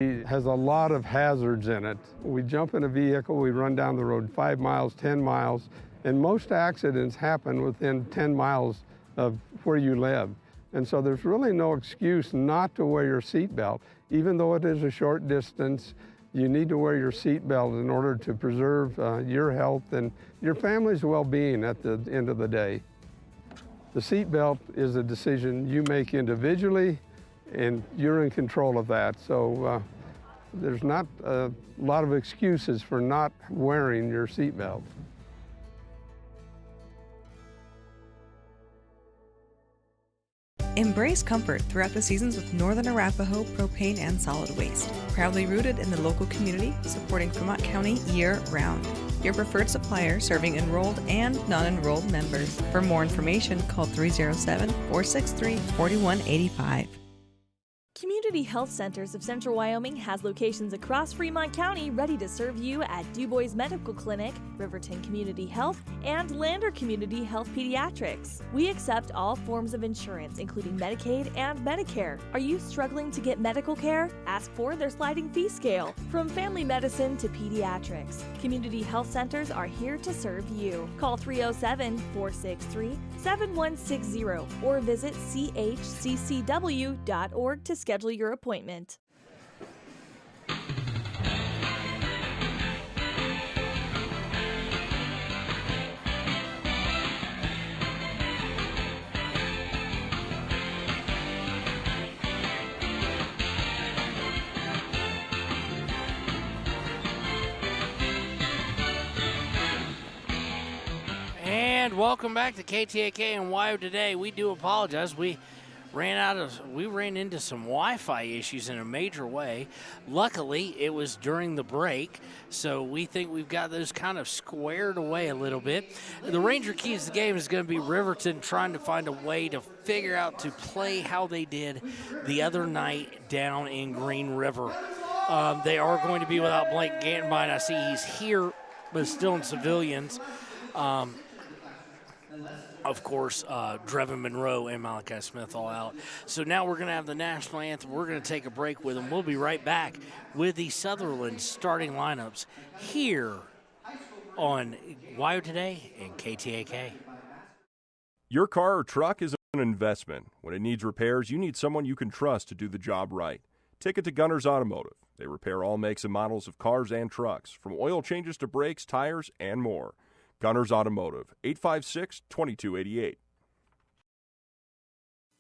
It has a lot of hazards in it. We jump in a vehicle, we run down the road 5 miles, 10 miles, and most accidents happen within 10 miles of where you live. And so there's really no excuse not to wear your seatbelt. Even though it is a short distance, you need to wear your seatbelt in order to preserve your health and your family's well-being at the end of the day. The seatbelt is a decision you make individually, and you're in control of that. So there's not a lot of excuses for not wearing your seatbelt. Embrace comfort throughout the seasons with Northern Arapaho Propane and Solid Waste. Proudly rooted in the local community, supporting Fremont County year-round. Your preferred supplier serving enrolled and non-enrolled members. For more information, call 307-463-4185. Community Health Centers of Central Wyoming has locations across Fremont County ready to serve you at DuBois Medical Clinic, Riverton Community Health, and Lander Community Health Pediatrics. We accept all forms of insurance, including Medicaid and Medicare. Are you struggling to get medical care? Ask for their sliding fee scale. From family medicine to pediatrics, Community Health Centers are here to serve you. Call 307-463-7160 or visit chccw.org to schedule your appointment. And welcome back to KTAK and WYO Today. We do apologize. We ran into some Wi-Fi issues in a major way. Luckily, it was during the break, so we think we've got those kind of squared away a little bit. The Ranger keys to the game is going to be Riverton trying to find a way to figure out to play how they did the other night down in Green River. They are going to be without Blake Gantenbein. I see he's here, but still in civilians. Of course, Drevin Monroe and Malachi Smith all out. So now we're going to have the national anthem. We're going to take a break with them. We'll be right back with the Sutherland starting lineups here on WYO Today and KTAK. Your car or truck is an investment. When it needs repairs, you need someone you can trust to do the job right. Take it to Gunners Automotive. They repair all makes and models of cars and trucks, from oil changes to brakes, tires, and more. Gunners Automotive, 856-2288.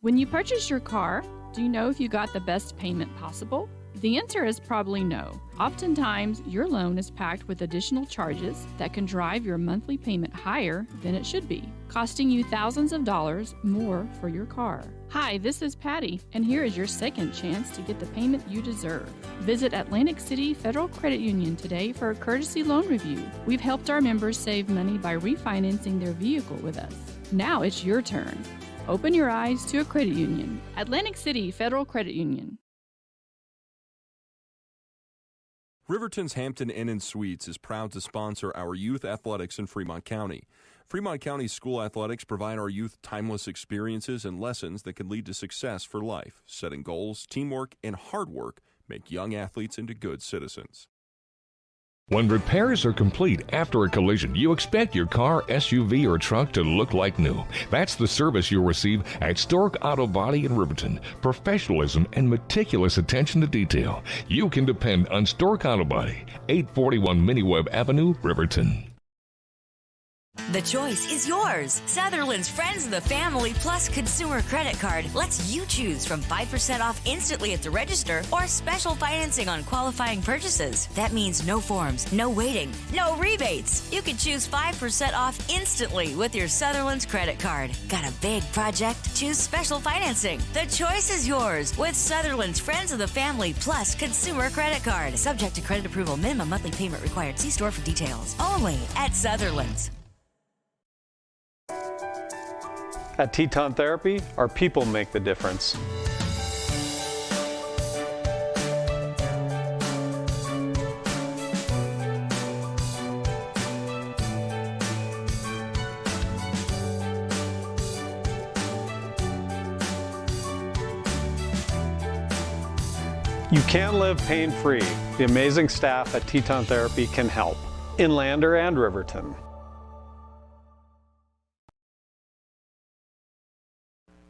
When you purchase your car, do you know if you got the best payment possible? The answer is probably no. Oftentimes, your loan is packed with additional charges that can drive your monthly payment higher than it should be, costing you thousands of dollars more for your car. Hi, this is Patty, and here is your second chance to get the payment you deserve. Visit Atlantic City Federal Credit Union today for a courtesy loan review. We've helped our members save money by refinancing their vehicle with us. Now it's your turn. Open your eyes to a credit union. Atlantic City Federal Credit Union. Riverton's Hampton Inn & Suites is proud to sponsor our youth athletics in Fremont County. Fremont County school athletics provide our youth timeless experiences and lessons that can lead to success for life. Setting goals, teamwork, and hard work make young athletes into good citizens. When repairs are complete after a collision, you expect your car, SUV, or truck to look like new. That's the service you'll receive at Stork Auto Body in Riverton. Professionalism and meticulous attention to detail. You can depend on Stork Auto Body, 841 Miniweb Avenue, Riverton. The choice is yours. Sutherland's Friends of the Family Plus Consumer Credit Card lets you choose from 5% off instantly at the register or special financing on qualifying purchases. That means no forms, no waiting, no rebates. You can choose 5% off instantly with your Sutherland's credit card. Got a big project? Choose special financing. The choice is yours with Sutherland's Friends of the Family Plus Consumer Credit Card. Subject to credit approval. Minimum monthly payment required. See store for details. Only at Sutherland's. At Teton Therapy, our people make the difference. You can live pain-free. The amazing staff at Teton Therapy can help. In Lander and Riverton.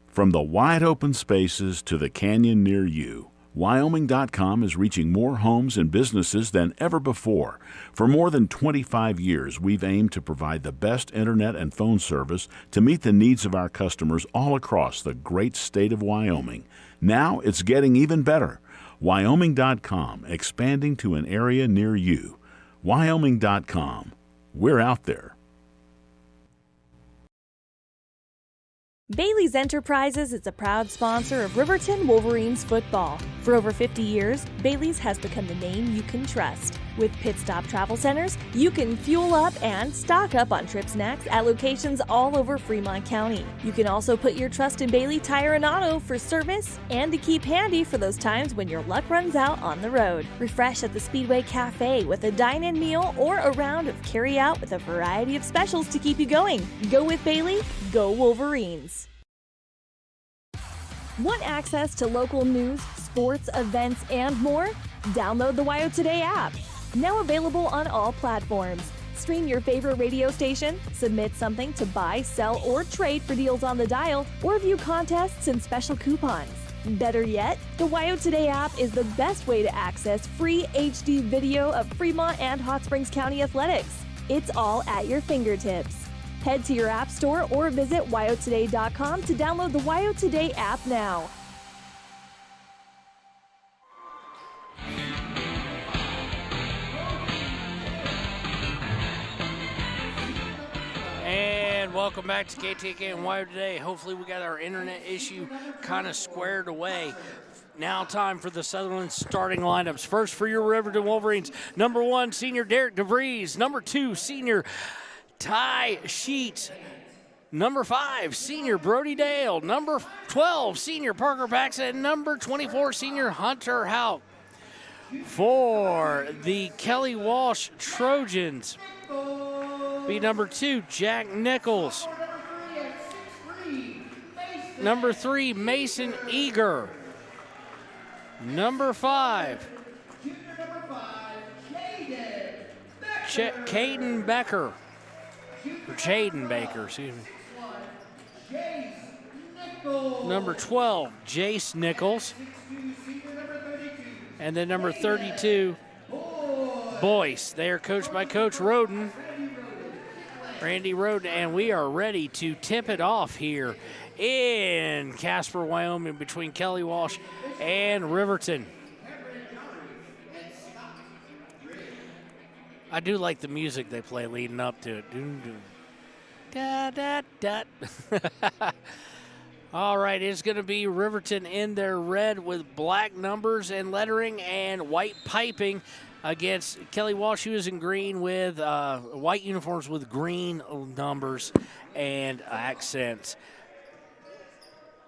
From the wide open spaces to the canyon near you, Wyoming.com is reaching more homes and businesses than ever before. For more than 25 years, we've aimed to provide the best internet and phone service to meet the needs of our customers all across the great state of Wyoming. Now it's getting even better. Wyoming.com, expanding to an area near you. Wyoming.com. We're out there. Bailey's Enterprises is a proud sponsor of Riverton Wolverines football. For over 50 years, Bailey's has become the name you can trust. With Pit Stop Travel Centers, you can fuel up and stock up on trip snacks at locations all over Fremont County. You can also put your trust in Bailey Tire and Auto for service and to keep handy for those times when your luck runs out on the road. Refresh at the Speedway Cafe with a dine-in meal or a round of carry-out with a variety of specials to keep you going. Go with Bailey, go Wolverines. Want access to local news, sports, events, and more? Download the WYO Today app. Now available on all platforms. Stream your favorite radio station, submit something to buy, sell, or trade for deals on the dial, or view contests and special coupons. Better yet, the WYO Today app is the best way to access free HD video of Fremont and Hot Springs County athletics. It's all at your fingertips. Head to your app store or visit wyotoday.com to download the WYO Today app now. And welcome back to KTK and WYO Today. Hopefully we got our internet issue kind of squared away. Now time for the Sutherland starting lineups. First for your Riverton Wolverines, number 1, senior Derek DeVries. Number 2, senior Ty Sheets. Number 5, senior Brody Dale. Number 12, senior Parker Paxton. And number 24, senior Hunter Houck. For the Kelly Walsh Trojans, be number 2, Jack Nichols. Number 3, Mason Eager. Number 5, Caden Becker. Or Jaden Baker, excuse me. Number 12, Jace Nichols. And then number 32, Boyce. They are coached by Coach Roden, Randy Roden, and we are ready to tip it off here in Casper, Wyoming, between Kelly Walsh and Riverton. I do like the music they play leading up to it. Doom, doom. Da, da, da. All right, it's going to be Riverton in their red with black numbers and lettering and white piping against Kelly Walsh, who is in green with white uniforms with green numbers and accents.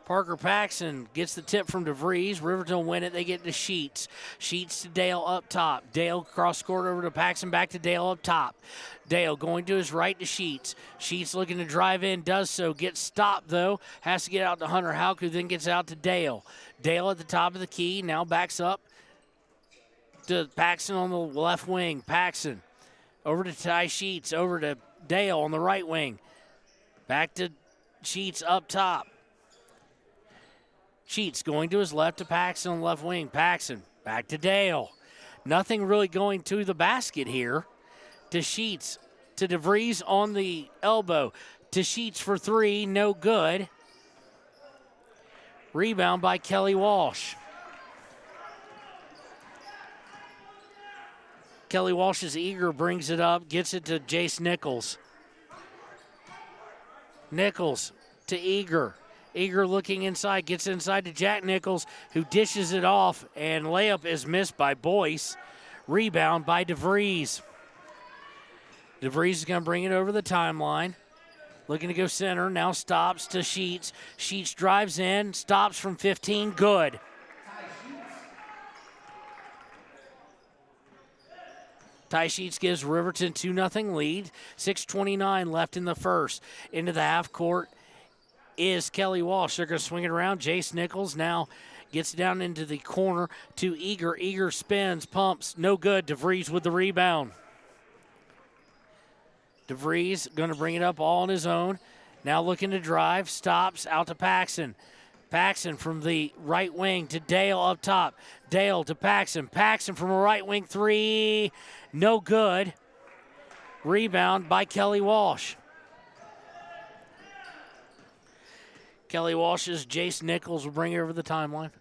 Parker Paxton gets the tip from DeVries. Riverton will win it. They get to Sheets. Sheets to Dale up top. Dale cross court over to Paxton, back to Dale up top. Dale going to his right to Sheets. Sheets looking to drive in, does so. Gets stopped, though. Has to get out to Hunter Houck, who then gets out to Dale. Dale at the top of the key. Now backs up to Paxton on the left wing. Paxton over to Ty Sheets. Over to Dale on the right wing. Back to Sheets up top. Sheets going to his left to Paxton on the left wing. Paxton back to Dale. Nothing really going to the basket here. To Sheets, to DeVries on the elbow. To Sheets for 3, no good. Rebound by Kelly Walsh. Kelly Walsh is eager, brings it up, gets it to Jace Nichols. Nichols to Eager. Eager looking inside, gets inside to Jack Nichols, who dishes it off, and layup is missed by Boyce. Rebound by DeVries. DeVries is going to bring it over the timeline. Looking to go center, now stops to Sheets. Sheets drives in, stops from 15, good. Ty Sheets gives Riverton 2-0 lead. 6:29 left in the first. Into the half court is Kelly Walsh. They're going to swing it around. Jace Nichols now Gets down into the corner to Eager. Eager spins, pumps, no good. DeVries with the rebound. DeVries going to bring it up all on his own. Now looking to drive, stops, out to Paxson. Paxson from the right wing to Dale up top. Dale to Paxson. Paxson from a right wing three, no good. Rebound by Kelly Walsh. Kelly Walsh's Jace Nichols will bring it over the timeline.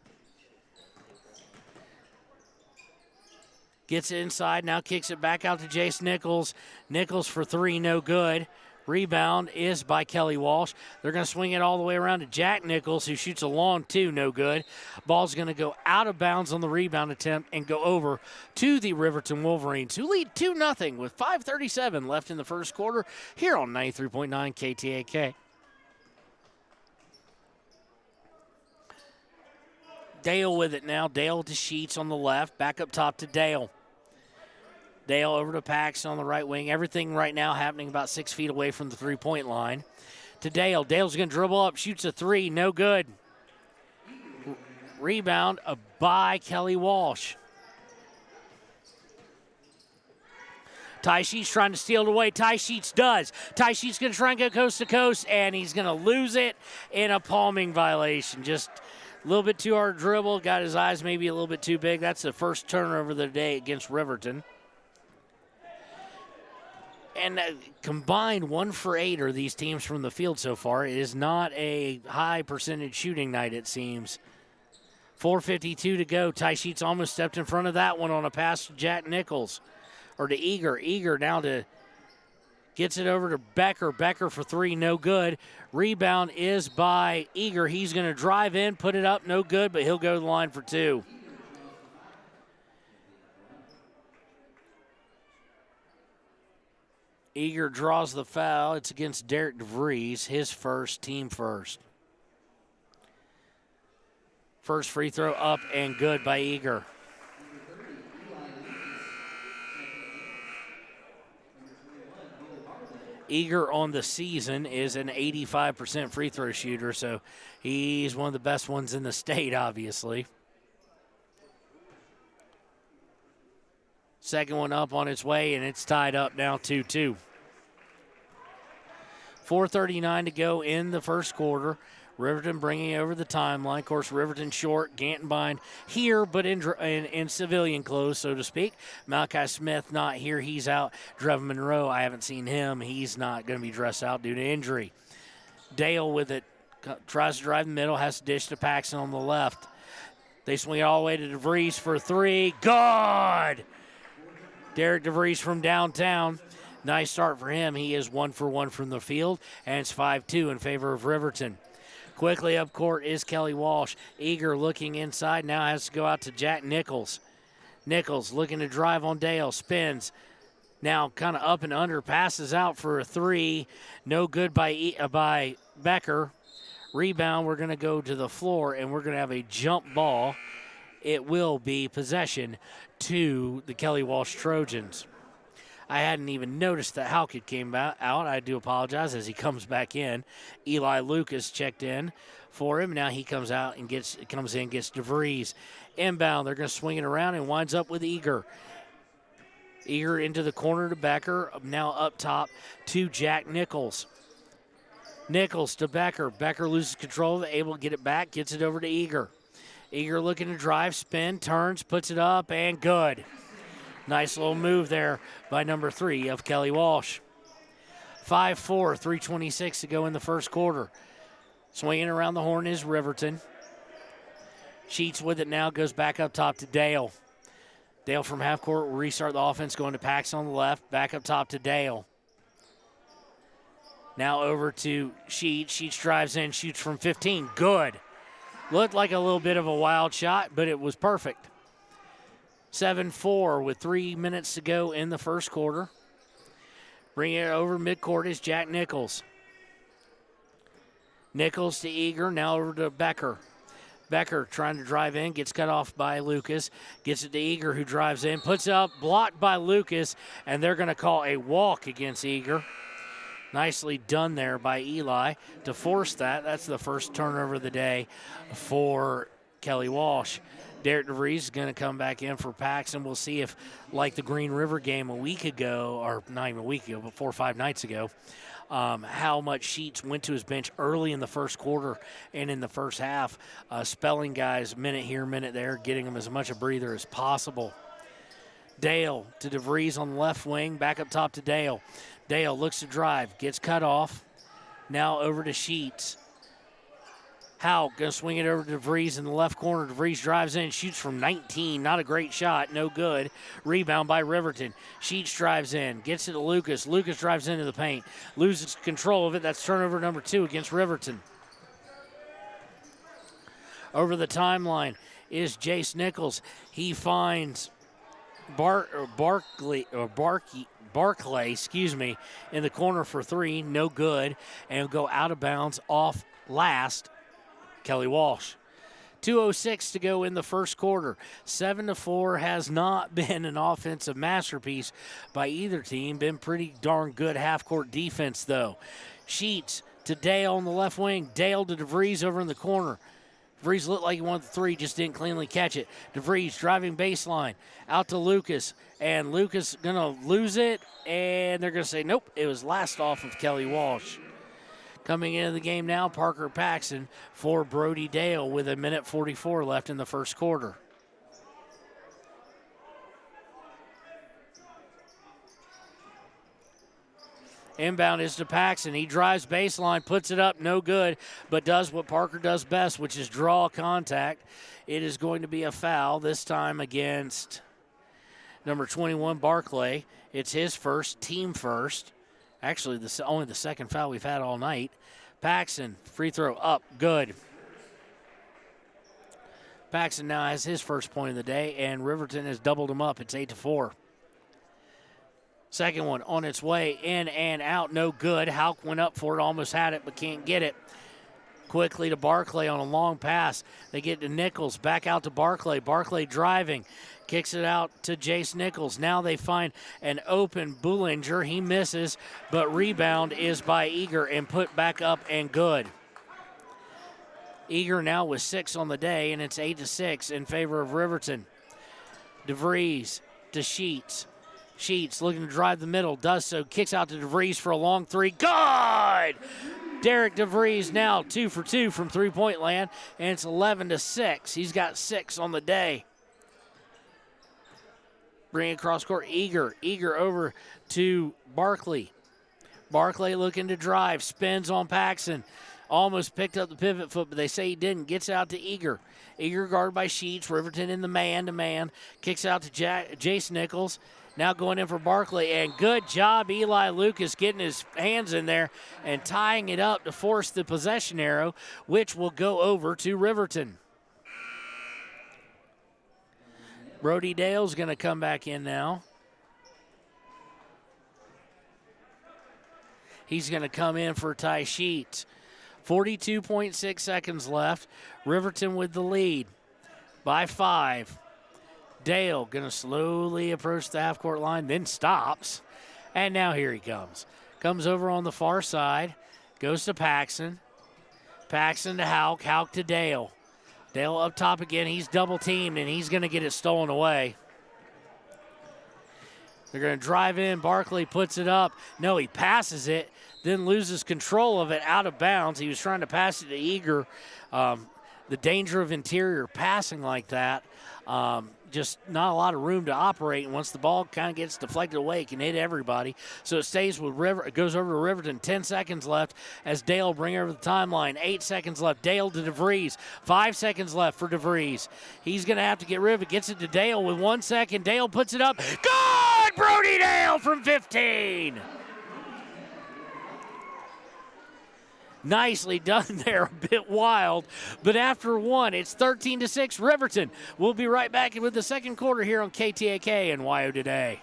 Gets it inside, now kicks it back out to Jace Nichols. Nichols for three, no good. Rebound is by Kelly Walsh. They're going to swing it all the way around to Jack Nichols, who shoots a long two, no good. Ball's going to go out of bounds on the rebound attempt and go over to the Riverton Wolverines, who lead 2-0 with 5:37 left in the first quarter here on 93.9 KTAK. Dale with it now. Dale to Sheets on the left. Back up top to Dale. Dale over to Paxson on the right wing. Everything right now happening about 6 feet away from the three-point line. To Dale. Dale's going to dribble up, shoots a three, no good. Rebound by Kelly Walsh. Ty Sheets trying to steal it away. Ty Sheets does. Ty Sheets going to try and go coast to coast, and he's going to lose it in a palming violation. Just a little bit too hard dribble. Got his eyes maybe a little bit too big. That's the first turnover of the day against Riverton. And combined 1 for 8 are these teams from the field so far. It is not a high percentage shooting night, it seems. 4:52 to go. Ty Sheets almost stepped in front of that one on a pass to Jack Nichols. Or to Eager. Eager now gets it over to Becker. Becker for three, no good. Rebound is by Eager. He's going to drive in, put it up, no good, but he'll go to the line for two. Eager draws the foul. It's against Derek DeVries, his first, team first. First free throw up and good by Eager. Eager on the season is an 85% free throw shooter, so he's one of the best ones in the state, obviously. Second one up on its way, and it's tied up now 2-2. 4:39 to go in the first quarter. Riverton bringing over the timeline. Of course, Riverton short, Gantenbein here, but in civilian clothes, so to speak. Malachi Smith not here. He's out. Drev Monroe, I haven't seen him. He's not going to be dressed out due to injury. Dale with it. Tries to drive the middle, has to dish to Paxson on the left. They swing it all the way to DeVries for three. Good! Derek DeVries from downtown. Nice start for him. He is 1 for 1 from the field, and it's 5-2 in favor of Riverton. Quickly up court is Kelly Walsh. Eager looking inside, now has to go out to Jack Nichols. Nichols looking to drive on Dale, spins. Now kind of up and under, passes out for a three. No good by Becker. Rebound, we're going to go to the floor, and we're going to have a jump ball. It will be possession to the Kelly Walsh Trojans. I hadn't even noticed that Halkett came out. I do apologize as he comes back in. Eli Lucas checked in for him. Now he comes out and gets DeVries. Inbound, they're going to swing it around and winds up with Eager. Eager into the corner to Becker. Now up top to Jack Nichols. Nichols to Becker. Becker loses control of it, able to get it back, gets it over to Eager. Eager looking to drive, spin, turns, puts it up, and good. Nice little move there by number 3 of Kelly Walsh. 5-4, 3:26 to go in the first quarter. Swinging around the horn is Riverton. Sheets with it now, goes back up top to Dale. Dale from half court will restart the offense, going to Paxson on the left, back up top to Dale. Now over to Sheets. Sheets drives in, shoots from 15. Good. Looked like a little bit of a wild shot, but it was perfect. 7-4 with 3 minutes to go in the first quarter. Bringing it over midcourt is Jack Nichols. Nichols to Eager, now over to Becker. Becker trying to drive in, gets cut off by Lucas. Gets it to Eager, who drives in, puts it up, blocked by Lucas, and they're going to call a walk against Eager. Nicely done there by Eli to force that. That's the first turnover of the day for Kelly Walsh. Derek DeVries is going to come back in for Paxton. We'll see if, like the Green River game a week ago, or not even a week ago, but 4 or 5 nights ago, how much Sheets went to his bench early in the first quarter and in the first half, spelling guys minute here, minute there, getting them as much a breather as possible. Dale to DeVries on the left wing, back up top to Dale. Dale looks to drive, gets cut off. Now over to Sheets. Howe going to swing it over to DeVries in the left corner. DeVries drives in, shoots from 19. Not a great shot, no good. Rebound by Riverton. Sheets drives in, gets it to Lucas. Lucas drives into the paint, loses control of it. That's turnover number 2 against Riverton. Over the timeline is Jace Nichols. He finds Barclay, in the corner for 3, no good, and go out of bounds off last. Kelly Walsh. 2:06 to go in the first quarter. 7-4 has not been an offensive masterpiece by either team. Been pretty darn good half-court defense, though. Sheets to Dale on the left wing. Dale to DeVries over in the corner. DeVries looked like he wanted the 3, just didn't cleanly catch it. DeVries driving baseline out to Lucas, and Lucas going to lose it, and they're going to say, nope, it was last off of Kelly Walsh. Coming into the game now, Parker Paxton for Brody Dale with 1:44 left in the first quarter. Inbound is to Paxton. He drives baseline, puts it up, no good, but does what Parker does best, which is draw contact. It is going to be a foul, this time against number 21, Barclay. It's his first, team first. Actually, only the second foul we've had all night. Paxton, free throw up, good. Paxton now has his first point of the day, and Riverton has doubled him up. It's 8-4. Second one on its way, in and out, no good. Houck went up for it, almost had it, but can't get it. Quickly to Barclay on a long pass. They get to Nichols, back out to Barclay. Barclay driving, kicks it out to Jace Nichols. Now they find an open Bullinger. He misses, but rebound is by Eager and put back up and good. Eager now with 6 on the day, and it's 8-6 in favor of Riverton. DeVries to Sheets. Sheets looking to drive the middle, does so, kicks out to DeVries for a long 3. Good! Derek DeVries now 2 for 2 from three-point land, and it's 11-6. He's got 6 on the day. Bring across court, Eager over to Barclay. Barclay looking to drive, spins on Paxton. Almost picked up the pivot foot, but they say he didn't. Gets out to Eager. Eager guarded by Sheets. Riverton in the man-to-man. Kicks out to Jace Nichols. Now going in for Barclay, and good job, Eli Lucas, getting his hands in there and tying it up to force the possession arrow, which will go over to Riverton. Brody Dale's going to come back in now. He's going to come in for Ty Sheets. 42.6 seconds left. Riverton with the lead by 5. Dale going to slowly approach the half-court line, then stops. And now here he comes. Comes over on the far side, goes to Paxton. Paxton to Houck, Houck to Dale. Dale up top again. He's double-teamed, and he's going to get it stolen away. They're going to drive in. Barclay puts it up. No, he passes it, then loses control of it out of bounds. He was trying to pass it to Eager. The danger of interior passing like that. Just not a lot of room to operate, and once the ball kind of gets deflected away, it can hit everybody. So it stays with it goes over to Riverton. 10 seconds left as Dale bring over the timeline. 8 seconds left. Dale to DeVries. 5 seconds left for DeVries. He's going to have to get rid of it. Gets it to Dale with 1 second. Dale puts it up. Good! Brody Dale from 15. Nicely done there, a bit wild. But after 1, it's 13-6 Riverton. We'll be right back with the second quarter here on KTAK and WYO Today.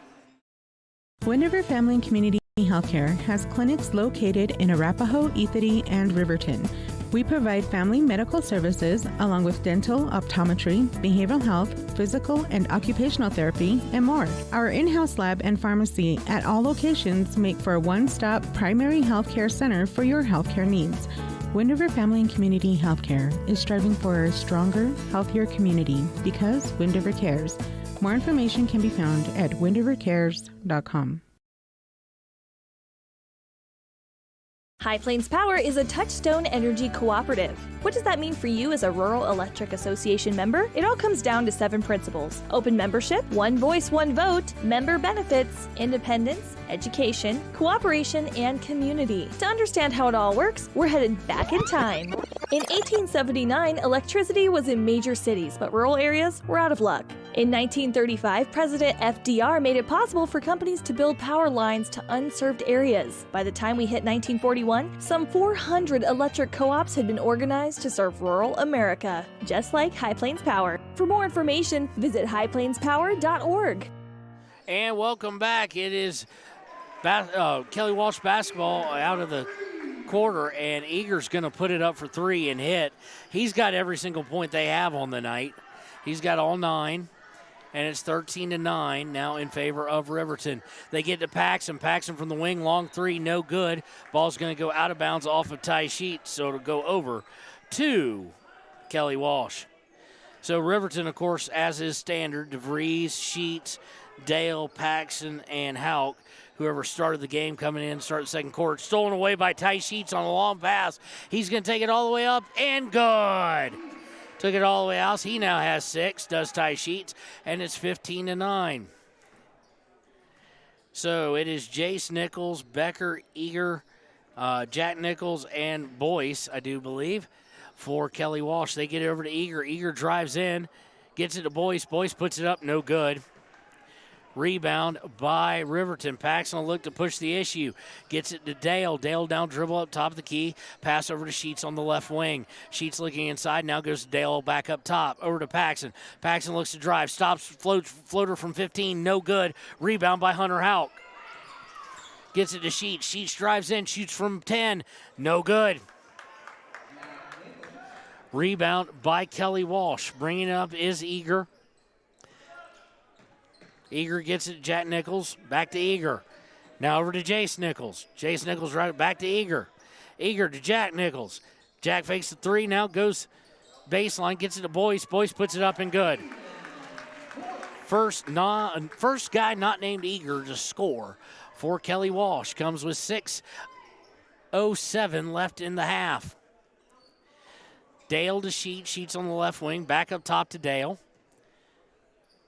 Wind River Family and Community Healthcare has clinics located in Arapahoe, Ethity, and Riverton. We provide family medical services along with dental, optometry, behavioral health, physical and occupational therapy, and more. Our in-house lab and pharmacy at all locations make for a one-stop primary healthcare center for your healthcare needs. Wind River Family and Community Healthcare is striving for a stronger, healthier community because Wind River cares. More information can be found at windrivercares.com. High Plains Power is a Touchstone Energy cooperative. What does that mean for you as a Rural Electric Association member? It all comes down to 7 principles: open membership, one voice, one vote, member benefits, independence, education, cooperation, and community. To understand how it all works, we're headed back in time. In 1879, electricity was in major cities, but rural areas were out of luck. In 1935, President FDR made it possible for companies to build power lines to unserved areas. By the time we hit 1941, some 400 electric co-ops had been organized to serve rural America, just like High Plains Power. For more information, visit highplainspower.org. And welcome back. It is Kelly Walsh basketball out of the quarter, and Eager's going to put it up for 3 and hit. He's got every single point they have on the night. He's got all 9. And it's 13-9 now in favor of Riverton. They get to Paxson. Paxson from the wing, long 3, no good. Ball's going to go out of bounds off of Ty Sheets, so it'll go over to Kelly Walsh. So Riverton, of course, as is standard, DeVries, Sheets, Dale, Paxson, and Houck, whoever started the game coming in, start the second quarter. Stolen away by Ty Sheets on a long pass. He's going to take it all the way up, and good. Took it all the way out. He now has 6, does Ty Sheets, and it's 15-9. So it is Jace Nichols, Becker, Eager, Jack Nichols, and Boyce, I do believe, for Kelly Walsh. They get it over to Eager. Eager drives in, gets it to Boyce. Boyce puts it up, no good. Rebound by Riverton. Paxson will look to push the issue. Gets it to Dale. Dale down dribble up top of the key. Pass over to Sheets on the left wing. Sheets looking inside. Now goes to Dale back up top. Over to Paxson. Paxson looks to drive. Stops. Floater from 15. No good. Rebound by Hunter Houck. Gets it to Sheets. Sheets drives in. Shoots from 10. No good. Rebound by Kelly Walsh. Bringing it up is Eager. Eager gets it to Jack Nichols. Back to Eager. Now over to Jace Nichols. Jace Nichols right back to Eager. Eager to Jack Nichols. Jack fakes the 3. Now goes baseline. Gets it to Boyce. Boyce puts it up and good. First guy not named Eager to score for Kelly Walsh. Comes with 6:07 left in the half. Dale to Sheets. Sheets on the left wing. Back up top to Dale.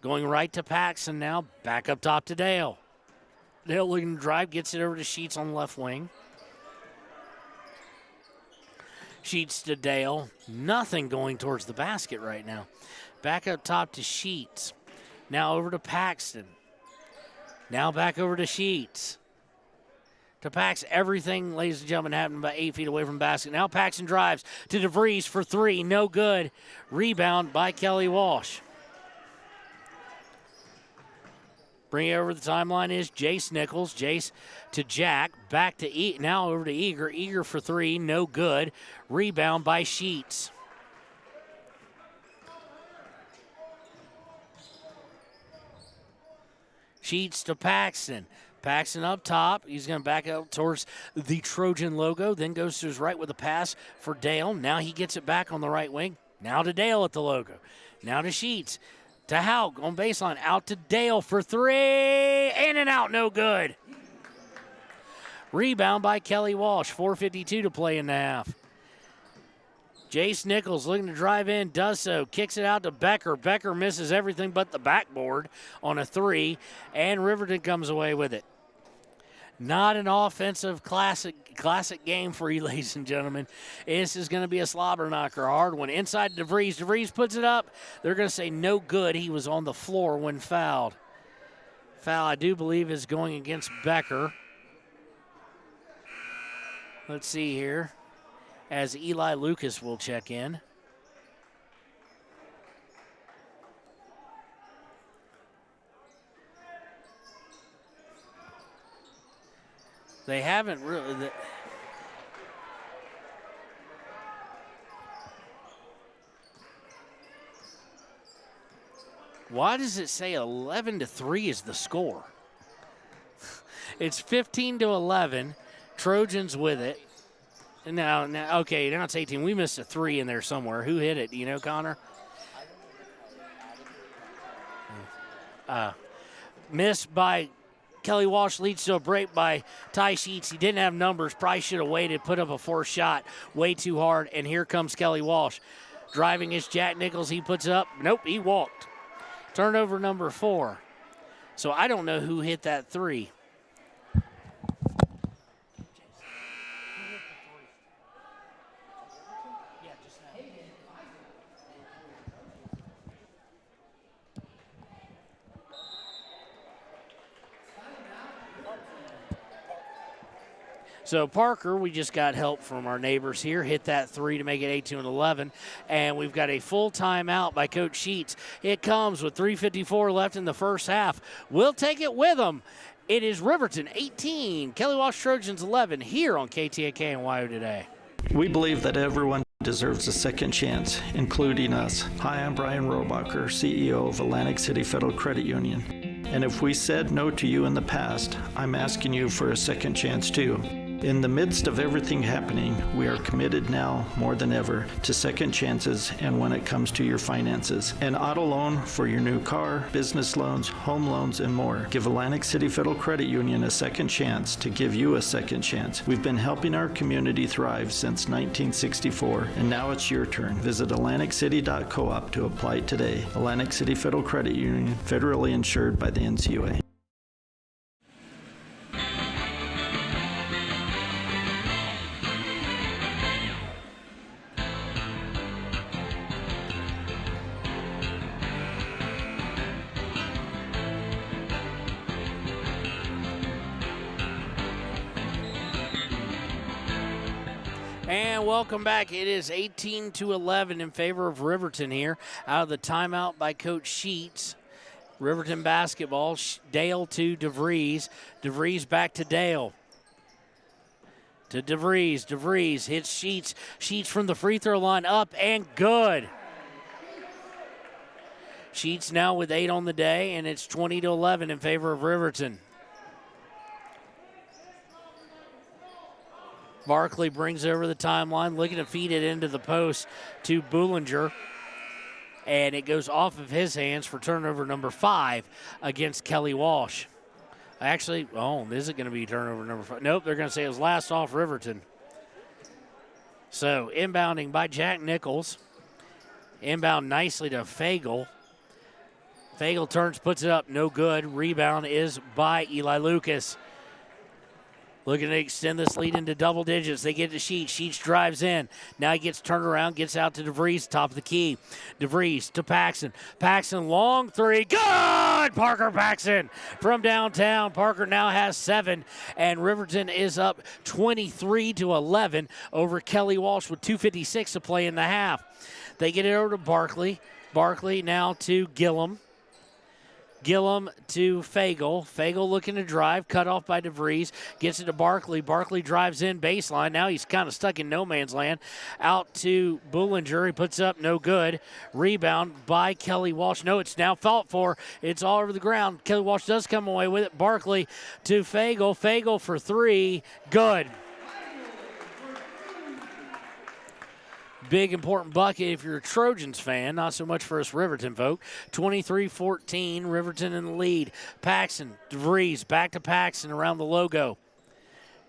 Going right to Paxson now. Back up top to Dale. Dale looking to drive. Gets it over to Sheets on the left wing. Sheets to Dale. Nothing going towards the basket right now. Back up top to Sheets. Now over to Paxton. Now back over to Sheets. To Pax, everything, ladies and gentlemen, happened about 8 feet away from the basket. Now Paxton drives to DeVries for 3. No good. Rebound by Kelly Walsh. Bringing it over the timeline is Jace Nichols. Jace to Jack. Back to now over to Eager. Eager for 3. No good. Rebound by Sheets. Sheets to Paxton. Paxton up top. He's going to back up towards the Trojan logo. Then goes to his right with a pass for Dale. Now he gets it back on the right wing. Now to Dale at the logo. Now to Sheets. To Houck on baseline. Out to Dale for 3. In and out. No good. Rebound by Kelly Walsh. 4:52 to play in the half. Jace Nichols looking to drive in. Does so. Kicks it out to Becker. Becker misses everything but the backboard on a 3. And Riverton comes away with it. Not an offensive classic game for you, ladies and gentlemen. This is going to be a slobber knocker, a hard one. Inside DeVries. DeVries puts it up. They're going to say no good. He was on the floor when fouled. Foul, I do believe, is going against Becker. Let's see here. As Eli Lucas will check in. They haven't really. Why does it say 11-3 is the score? It's 15-11. Trojans with it. Now, okay, now it's 18. We missed a 3 in there somewhere. Who hit it? Do you know, Connor? Missed by Kelly Walsh, leads to a break by Ty Sheets. He didn't have numbers. Probably should have waited, put up a 4th shot way too hard, and here comes Kelly Walsh. Driving is Jack Nichols. He puts it up. Nope, he walked. Turnover number 4. So I don't know who hit that 3. So Parker, we just got help from our neighbors here, hit that 3 to make it 18-11, and we've got a full timeout by Coach Sheets. It comes with 3:54 left in the first half. We'll take it with them. It is Riverton 18, Kelly Walsh Trojans 11 here on KTAK and WYO Today. We believe that everyone deserves a second chance, including us. Hi, I'm Brian Robacher, CEO of Atlantic City Federal Credit Union. And if we said no to you in the past, I'm asking you for a second chance too. In the midst of everything happening, we are committed now more than ever to second chances and when it comes to your finances. An auto loan for your new car, business loans, home loans, and more. Give Atlantic City Federal Credit Union a second chance to give you a second chance. We've been helping our community thrive since 1964, and now it's your turn. Visit AtlanticCity.coop to apply today. Atlantic City Federal Credit Union, federally insured by the NCUA. And welcome back. It is 18-11 in favor of Riverton here. Out of the timeout by Coach Sheets. Riverton basketball. Dale to DeVries. DeVries back to Dale. To DeVries. DeVries hits Sheets. Sheets from the free throw line up and good. Sheets now with 8 on the day, and it's 20-11 in favor of Riverton. Barkley brings it over the timeline, looking to feed it into the post to Bullinger. And it goes off of his hands for turnover number 5 against Kelly Walsh. Actually, is it going to be turnover number 5? Nope, they're going to say it was last off Riverton. So inbounding by Jack Nichols. Inbound nicely to Fagel. Fagel turns, puts it up, no good. Rebound is by Eli Lucas. Looking to extend this lead into double digits. They get to Sheets. Sheets drives in. Now he gets turned around, gets out to DeVries, top of the key. DeVries to Paxson. Paxson, long 3. Good! Parker Paxson from downtown. Parker now has 7, and Riverton is up 23-11 over Kelly Walsh with 2:56 to play in the half. They get it over to Barkley. Barkley now to Gillum. Gillum to Fagel. Fagel looking to drive, cut off by DeVries. Gets it to Barkley. Barkley drives in baseline. Now he's kind of stuck in no man's land. Out to Bullinger. He puts up no good. Rebound by Kelly Walsh. No, it's now fought for. It's all over the ground. Kelly Walsh does come away with it. Barkley to Fagel. Fagel for 3. Good. Big, important bucket if you're a Trojans fan. Not so much for us Riverton folk. 23-14, Riverton in the lead. Paxson, DeVries, back to Paxson around the logo.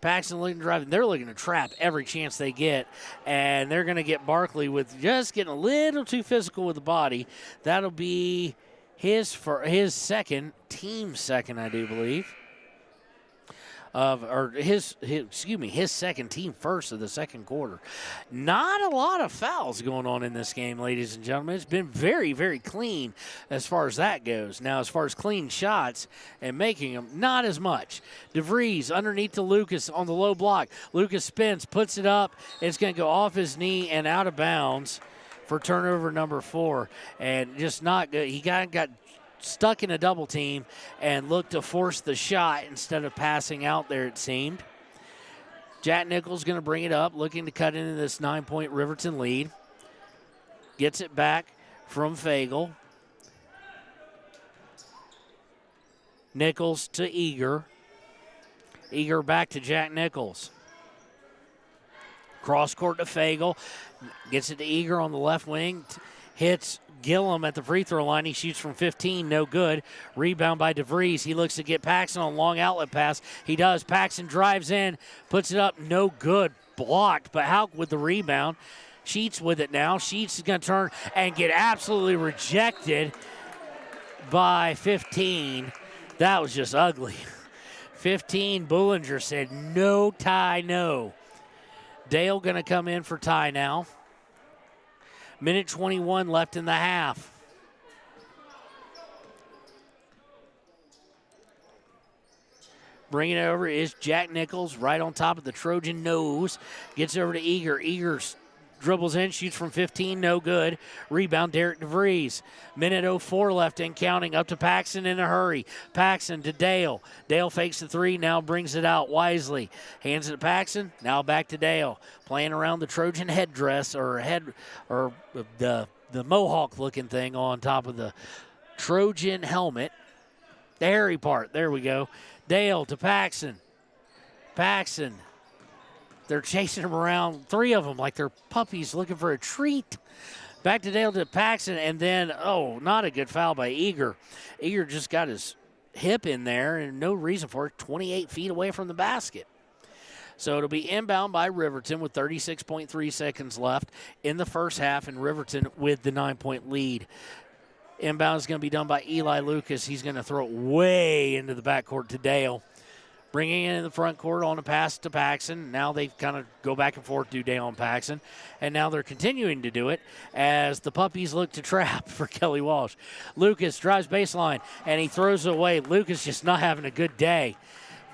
Paxson looking to drive. They're looking to trap every chance they get. And they're going to get Barkley with just getting a little too physical with the body. That'll be his second, team second, I do believe. His second, team first of the second quarter. Not a lot of fouls going on in this game, ladies and gentlemen. It's been very, very clean as far as that goes. Now, as far as clean shots and making them, not as much. DeVries underneath to Lucas on the low block. Lucas spins, puts it up. It's going to go off his knee and out of bounds for turnover number 4. And just not good. He got stuck in a double team and looked to force the shot instead of passing out there, it seemed. Jack Nichols going to bring it up, looking to cut into this 9-point Riverton lead. Gets it back from Fagel. Nichols to Eager. Eager back to Jack Nichols. Cross court to Fagel. Gets it to Eager on the left wing. Hits Gillum at the free throw line. He shoots from 15, no good. Rebound by DeVries. He looks to get Paxson on a long outlet pass. He does. Paxson drives in, puts it up, no good. Blocked, but Hauk with the rebound. Sheets with it now. Sheets is going to turn and get absolutely rejected by 15. That was just ugly. 15, Bullinger said, no tie, no. Dale going to come in for tie now. Minute 21 left in the half. Bringing it over is Jack Nichols right on top of the Trojan nose. Gets over to Eager. Eager dribbles in, shoots from 15, no good. Rebound, Derek DeVries. Minute 04 left and counting. Up to Paxson in a hurry. Paxson to Dale. Dale fakes the three, now brings it out wisely. Hands it to Paxson, now back to Dale. Playing around the Trojan headdress or the mohawk-looking thing on top of the Trojan helmet. The hairy part, there we go. Dale to Paxson. Paxson. They're chasing him around, three of them, like they're puppies looking for a treat. Back to Dale to Paxson, and then, not a good foul by Eager. Eager just got his hip in there, and no reason for it, 28 feet away from the basket. So it'll be inbound by Riverton with 36.3 seconds left in the first half, and Riverton with the 9-point lead. Inbound is going to be done by Eli Lucas. He's going to throw it way into the backcourt to Dale. Bringing it in the front court on a pass to Paxson. Now they kind of go back and forth, do Dale and Paxson. And now they're continuing to do it as the puppies look to trap for Kelly Walsh. Lucas drives baseline, and he throws it away. Lucas just not having a good day.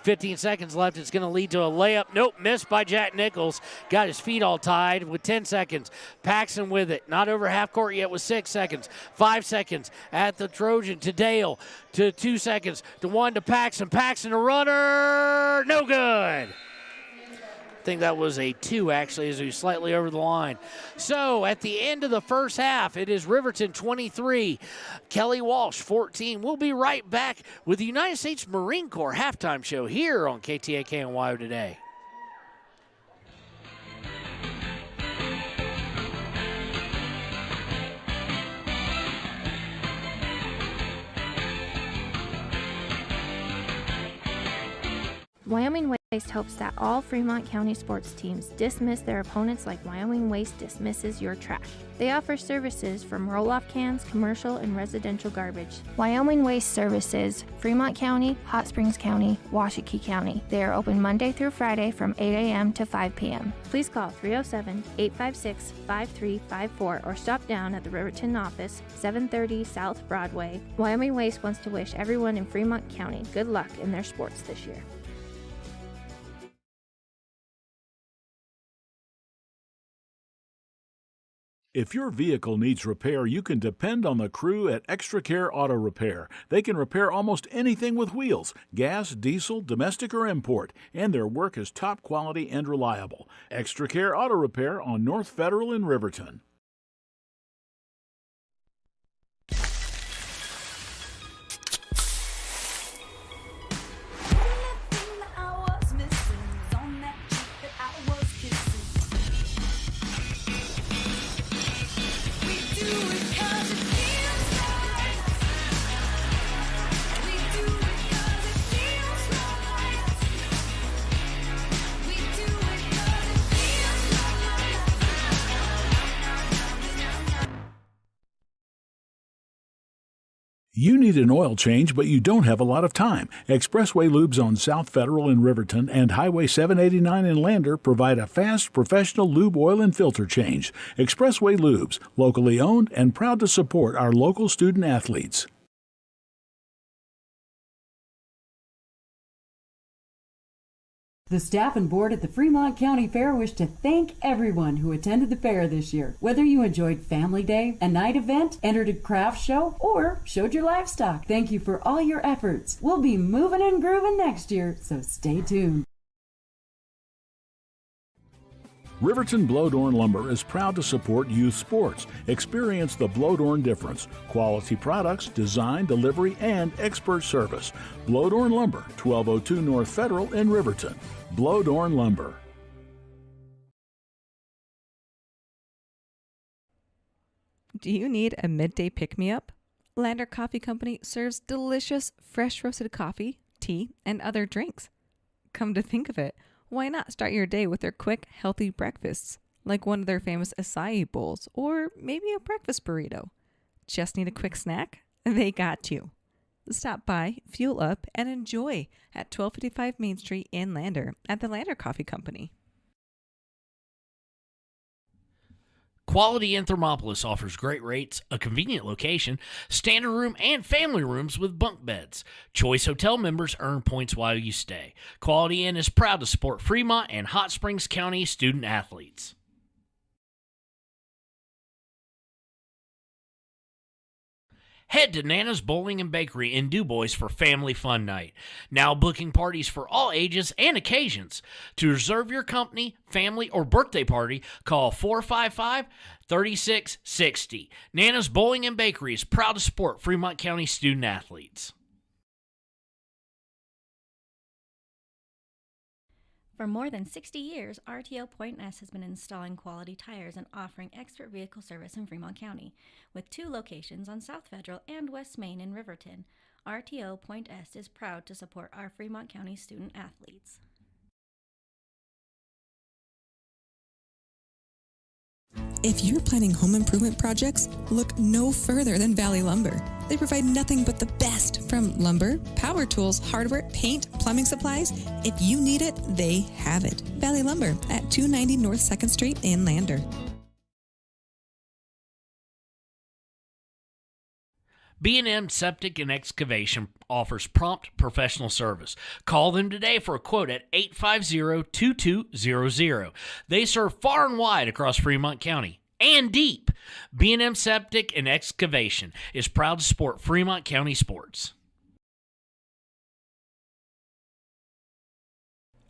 15 seconds left. It's going to lead to a layup. Nope, missed by Jack Nichols. Got his feet all tied with 10 seconds. Paxson with it. Not over half court yet with 6 seconds. 5 seconds at the Trojan to Dale. To 2 seconds. To 1 to Paxson. Paxson a runner. No good. I think that was a 2 actually as he was slightly over the line. So at the end of the first half, it is Riverton 23, Kelly Walsh 14. We'll be right back with the United States Marine Corps halftime show here on KTAK and WYO Today. Wyoming Waste hopes that all Fremont County sports teams dismiss their opponents like Wyoming Waste dismisses your trash. They offer services from roll-off cans, commercial, and residential garbage. Wyoming Waste services Fremont County, Hot Springs County, Washakie County. They are open Monday through Friday from 8 a.m. to 5 p.m. Please call 307-856-5354 or stop down at the Riverton office, 730 South Broadway. Wyoming Waste wants to wish everyone in Fremont County good luck in their sports this year. If your vehicle needs repair, you can depend on the crew at Extra Care Auto Repair. They can repair almost anything with wheels, gas, diesel, domestic, or import, and their work is top quality and reliable. Extra Care Auto Repair on North Federal in Riverton. You need an oil change, but you don't have a lot of time. Expressway Lubes on South Federal in Riverton and Highway 789 in Lander provide a fast, professional lube oil and filter change. Expressway Lubes, locally owned and proud to support our local student athletes. The staff and board at the Fremont County Fair wish to thank everyone who attended the fair this year. Whether you enjoyed Family Day, a night event, entered a craft show, or showed your livestock, thank you for all your efforts. We'll be moving and grooving next year, so stay tuned. Riverton Blowdorn Lumber is proud to support youth sports. Experience the Blowdorn difference. Quality products, design, delivery, and expert service. Blowdorn Lumber, 1202 North Federal in Riverton. Blowdorn Lumber. Do you need a midday pick-me-up? Lander Coffee Company serves delicious, fresh roasted coffee, tea, and other drinks. Come to think of it, why not start your day with their quick, healthy breakfasts, like one of their famous acai bowls, or maybe a breakfast burrito? Just need a quick snack? They got you. Stop by, fuel up, and enjoy at 1255 Main Street in Lander at the Lander Coffee Company. Quality in Thermopolis offers great rates, a convenient location, standard room, and family rooms with bunk beds. Choice Hotel members earn points while you stay. Quality Inn is proud to support Fremont and Hot Springs County student athletes. Head to Nana's Bowling and Bakery in DuBois for family fun night. Now booking parties for all ages and occasions. To reserve your company, family, or birthday party, call 455-3660. Nana's Bowling and Bakery is proud to support Fremont County student athletes. For more than 60 years, RTO Point S has been installing quality tires and offering expert vehicle service in Fremont County. With 2 locations on South Federal and West Main in Riverton, RTO Point S is proud to support our Fremont County student athletes. If you're planning home improvement projects, look no further than Valley Lumber. They provide nothing but the best from lumber, power tools, hardware, paint, plumbing supplies. If you need it, they have it. Valley Lumber at 290 North 2nd Street in Lander. B&M Septic and Excavation offers prompt professional service. Call them today for a quote at 850-2200. They serve far and wide across Fremont County and deep. B&M Septic and Excavation is proud to support Fremont County sports.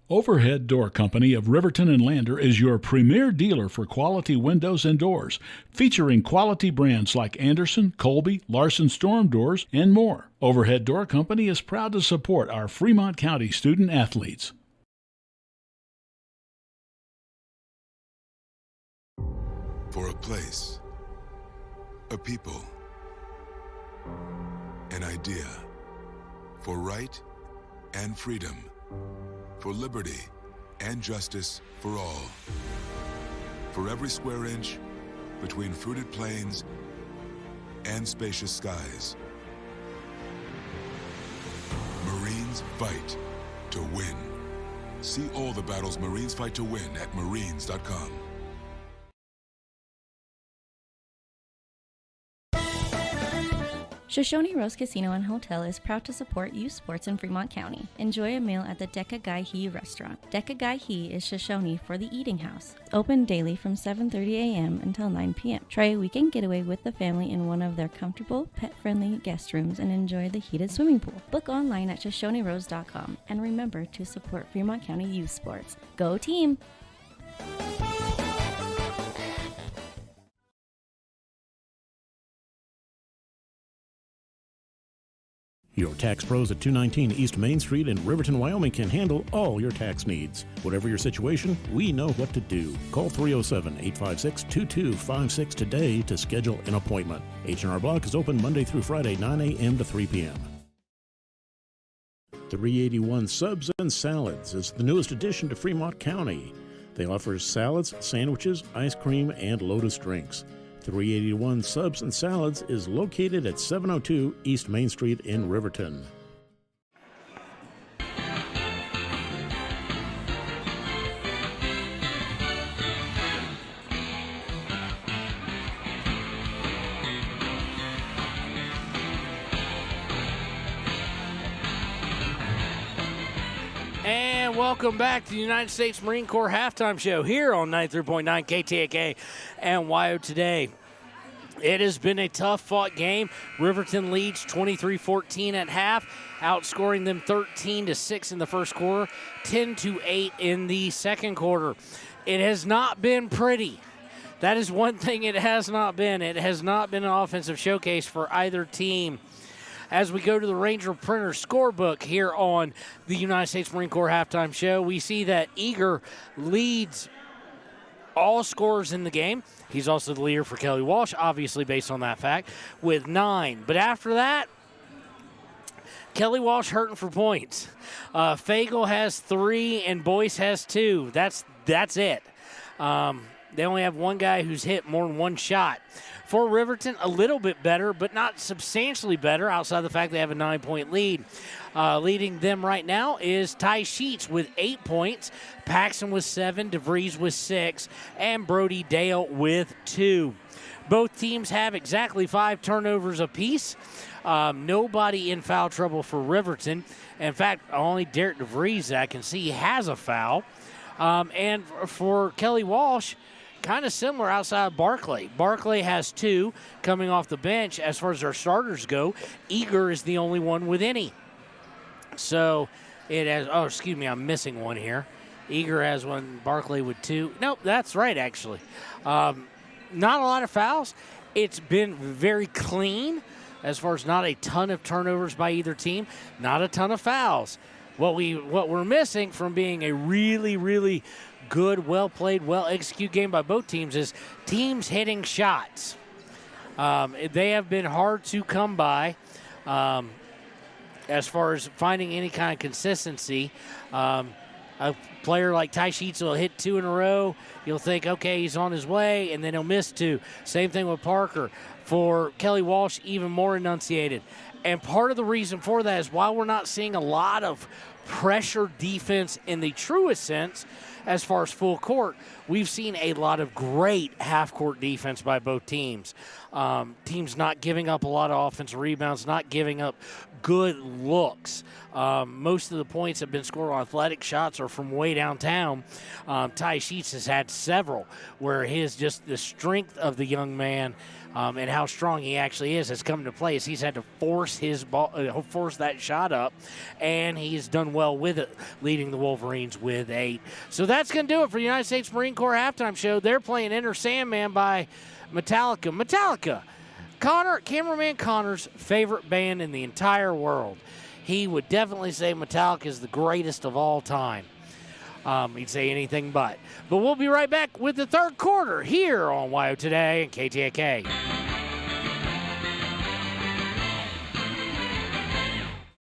Overhead Door Company of Riverton and Lander is your premier dealer for quality windows and doors, featuring quality brands like Anderson, Colby, Larson Storm Doors, and more. Overhead Door Company is proud to support our Fremont County student athletes. For a place, a people, an idea, for right and freedom, for liberty and justice for all. For every square inch between fruited plains and spacious skies. Marines fight to win. See all the battles Marines fight to win at marines.com. Shoshone Rose Casino and Hotel is proud to support youth sports in Fremont County. Enjoy a meal at the Deca Gai He restaurant. Deca Gai He is Shoshone for the eating house. Open daily from 7:30 a.m. until 9 p.m. Try a weekend getaway with the family in one of their comfortable, pet-friendly guest rooms and enjoy the heated swimming pool. Book online at ShoshoneRose.com and remember to support Fremont County youth sports. Go team! Your tax pros at 219 East Main Street in Riverton, Wyoming can handle all your tax needs. Whatever your situation, we know what to do. Call 307-856-2256 today to schedule an appointment. H&R Block is open Monday through Friday, 9 a.m. to 3 p.m. 381 Subs and Salads is the newest addition to Fremont County. They offer salads, sandwiches, ice cream, and Lotus drinks. 381 Subs and Salads is located at 702 East Main Street in Riverton. And welcome back to the United States Marine Corps Halftime Show here on 93.9 KTAK and WYO Today. It has been a tough-fought game. Riverton leads 23-14 at half, outscoring them 13-6 in the first quarter, 10-8 in the second quarter. It has not been pretty. That is one thing it has not been. It has not been an offensive showcase for either team. As we go to the Ranger Printer scorebook here on the United States Marine Corps Halftime Show, we see that Eager leads all scorers in the game. He's also the leader for Kelly Walsh, obviously based on that fact, with 9. But after that, Kelly Walsh hurting for points. Fagel has 3 and Boyce has 2. That's it. They only have one guy who's hit more than one shot. For Riverton, a little bit better, but not substantially better outside the fact they have a 9-point lead. Leading them right now is Ty Sheets with 8 points, Paxton with 7, DeVries with 6, and Brody Dale with 2. Both teams have exactly 5 turnovers apiece. Nobody in foul trouble for Riverton. In fact, only Derek DeVries that I can see has a foul. And for Kelly Walsh, kind of similar outside of Barclay. Barclay has 2 coming off the bench. As far as our starters go, Eager is the only one with any. So it has, I'm missing one here. Eager has 1, Barclay with 2. Nope, that's right, actually. Not a lot of fouls. It's been very clean as far as not a ton of turnovers by either team, not a ton of fouls. What we're missing from being a really, really good, well-played, well-executed game by both teams is teams hitting shots. They have been hard to come by as far as finding any kind of consistency. A player like Ty Sheets will hit 2 in a row. You'll think, okay, he's on his way, and then he'll miss 2. Same thing with Parker. For Kelly Walsh, even more enunciated. And part of the reason for that is while we're not seeing a lot of pressure defense in the truest sense, as far as full court, we've seen a lot of great half-court defense by both teams. Teams not giving up a lot of offensive rebounds, not giving up good looks. Most of the points have been scored on athletic shots or from way downtown. Ty Sheets has had several where the strength of the young man and how strong he actually is has come into play. He's had to force that shot up, and he's done well with it, leading the Wolverines with 8. So that's going to do it for the United States Marine Corps halftime show. They're playing Enter Sandman by Metallica. Metallica, cameraman Connor's favorite band in the entire world. He would definitely say Metallica is the greatest of all time. He'd say anything but. But we'll be right back with the third quarter here on WYO Today and KTAK.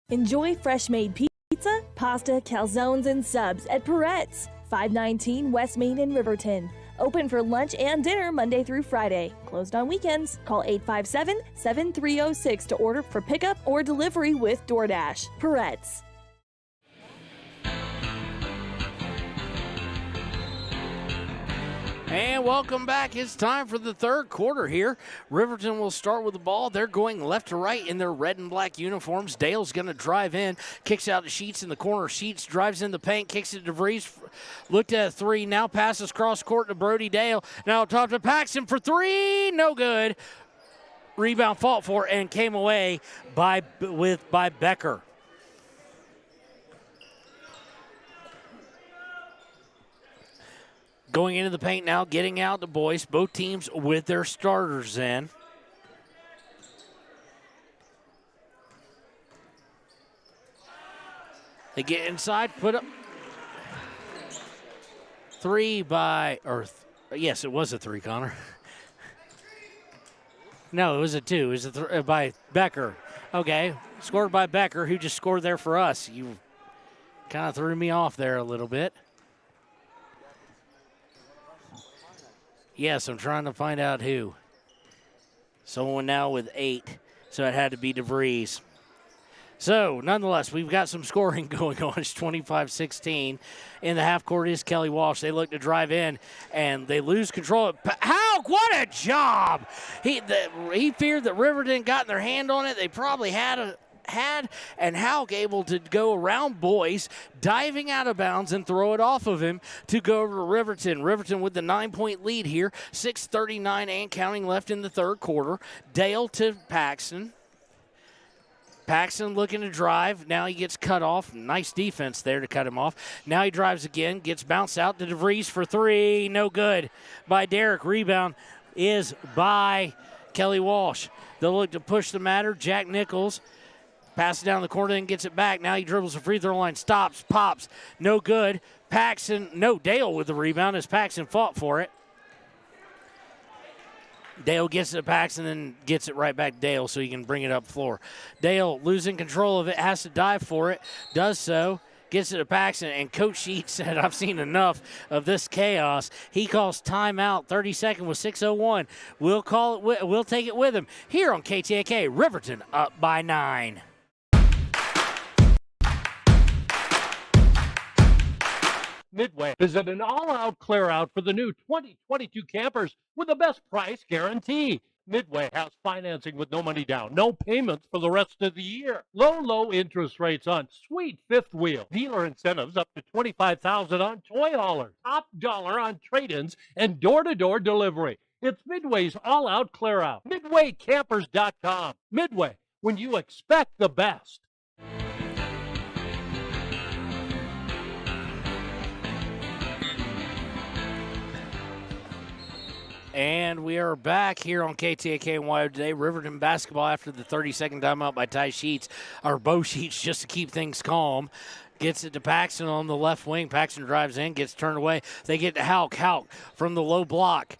Enjoy fresh-made pizza, pasta, calzones, and subs at Peretz, 519 West Main in Riverton. Open for lunch and dinner Monday through Friday. Closed on weekends. Call 857-7306 to order for pickup or delivery with DoorDash. Peretz. And welcome back. It's time for the third quarter here. Riverton will start with the ball. They're going left to right in their red and black uniforms. Dale's going to drive in, kicks out to Sheets in the corner. Sheets drives in the paint, kicks it to DeVries. Looked at a 3, now passes cross court to Brody Dale. Now top to Paxton for 3, no good. Rebound fought for and came away by Becker. Going into the paint now, getting out the boys. Both teams with their starters in. They get inside, put up 3 yes, it was a 3, Connor. No, it was a 2. It was a by Becker. Okay, scored by Becker, who just scored there for us. You kind of threw me off there a little bit. Yes, I'm trying to find out who. Someone now with 8, so it had to be DeVries. So, nonetheless, we've got some scoring going on. It's 25-16. In the half court is Kelly Walsh. They look to drive in, and they lose control. Hauk, what a job! He feared that Riverton got their hand on it. They probably had, and Hauk able to go around Boyce, diving out of bounds and throw it off of him to go over to Riverton. Riverton with the 9-point lead here, 6:39 and counting left in the third quarter. Dale to Paxton. Paxton looking to drive. Now he gets cut off. Nice defense there to cut him off. Now he drives again, gets bounced out to DeVries for 3. No good by Derek. Rebound is by Kelly Walsh. They'll look to push the matter. Jack Nichols Passes down the corner, then gets it back. Now he dribbles the free throw line, stops, pops, no good. Dale with the rebound as Paxton fought for it. Dale gets it to Paxton and then gets it right back to Dale so he can bring it up floor. Dale losing control of it, has to dive for it, does so, gets it to Paxton, and Coach Sheets said, I've seen enough of this chaos. He calls timeout, 32nd with 6:01. We'll take it with him here on KTAK. Riverton up by 9. Midway is at an all-out clear-out for the new 2022 campers with the best price guarantee. Midway has financing with no money down, no payments for the rest of the year. Low interest rates on sweet fifth wheel. Dealer incentives up to $25,000 on toy haulers. Top dollar on trade-ins and door-to-door delivery. It's Midway's all-out clear-out. MidwayCampers.com. Midway, when you expect the best. And we are back here on KTAK and WYO today. Riverton basketball after the 32nd timeout by Bo Sheets, just to keep things calm. Gets it to Paxton on the left wing. Paxton drives in, gets turned away. They get to Houck. Houck from the low block.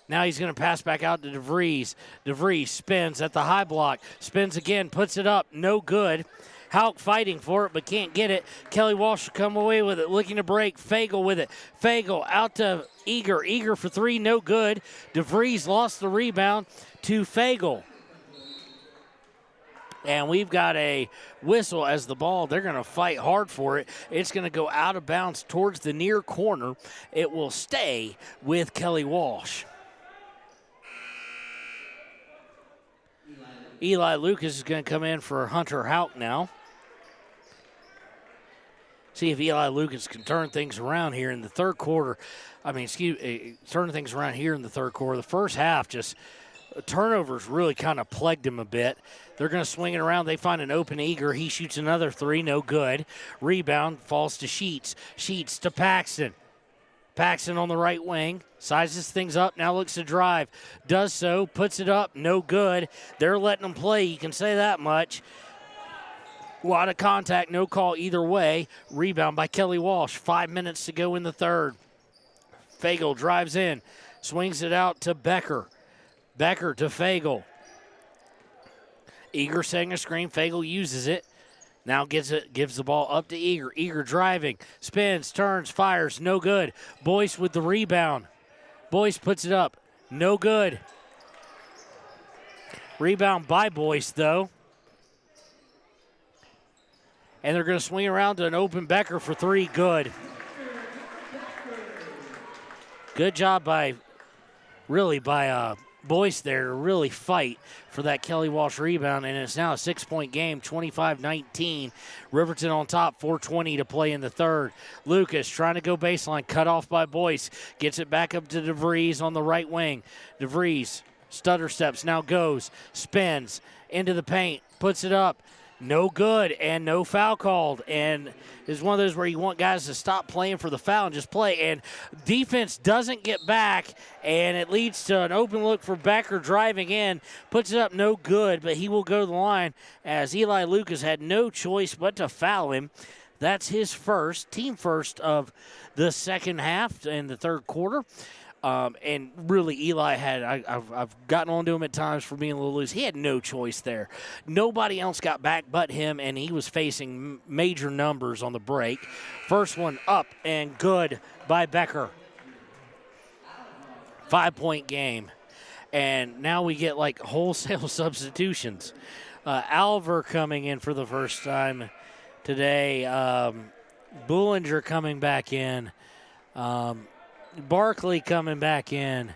Now he's going to pass back out to DeVries. DeVries spins at the high block. Spins again, puts it up. No good. Houck fighting for it, but can't get it. Kelly Walsh will come away with it, looking to break. Fagel with it. Fagel out to Eager. Eager for three, no good. DeVries lost the rebound to Fagel. And we've got a whistle as the ball. They're going to fight hard for it. It's going to go out of bounds towards the near corner. It will stay with Kelly Walsh. Eli Lucas is going to come in for Hunter Houck now. See if Eli Lucas can turn things around here in the third quarter. Turn things around here in the third quarter. The first half, just turnovers really kind of plagued him a bit. They're going to swing it around. They find an open Eager. He shoots another three, no good. Rebound falls to Sheets. Sheets to Paxton. Paxton on the right wing, sizes things up, now looks to drive. Does so, puts it up, no good. They're letting him play, you can say that much. A lot of contact, no call either way. Rebound by Kelly Walsh, 5 minutes to go in the third. Fagel drives in, swings it out to Becker. Becker to Fagel. Eager setting a screen, Fagel uses it. Now gives the ball up to Eager. Eager driving, spins, turns, fires, no good. Boyce with the rebound. Boyce puts it up, no good. Rebound by Boyce, though. And they're going to swing around to an open Becker for three, good. Good job by Boyce there to really fight for that Kelly Walsh rebound, and it's now a 6-point game, 25-19. Riverton on top, 4:20 to play in the third. Lucas trying to go baseline, cut off by Boyce. Gets it back up to DeVries on the right wing. DeVries stutter steps, now goes, spins into the paint, puts it up. No good, and no foul called. And it's one of those where you want guys to stop playing for the foul and just play. And defense doesn't get back, and it leads to an open look for Becker driving in. Puts it up, no good, but he will go to the line as Eli Lucas had no choice but to foul him. That's his team first of the second half in the third quarter. And really, Eli I've gotten on to him at times for being a little loose. He had no choice there. Nobody else got back but him, and he was facing major numbers on the break. First one up and good by Becker. 5-point game. And now we get like wholesale substitutions. Alver coming in for the first time today. Bullinger coming back in. Barkley coming back in.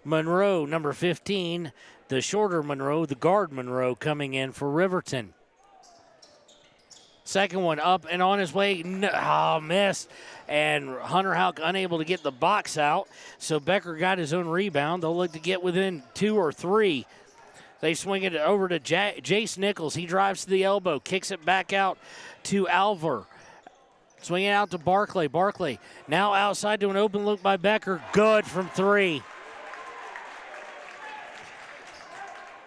Monroe, number 15, the shorter Monroe, the guard Monroe coming in for Riverton. Second one up and on his way. Missed. And Hunter Houck unable to get the box out. So Becker got his own rebound. They'll look to get within 2 or 3. They swing it over to Jace Nichols. He drives to the elbow, kicks it back out to Alver. Swinging out to Barkley. Barkley now outside to an open look by Becker. Good from 3.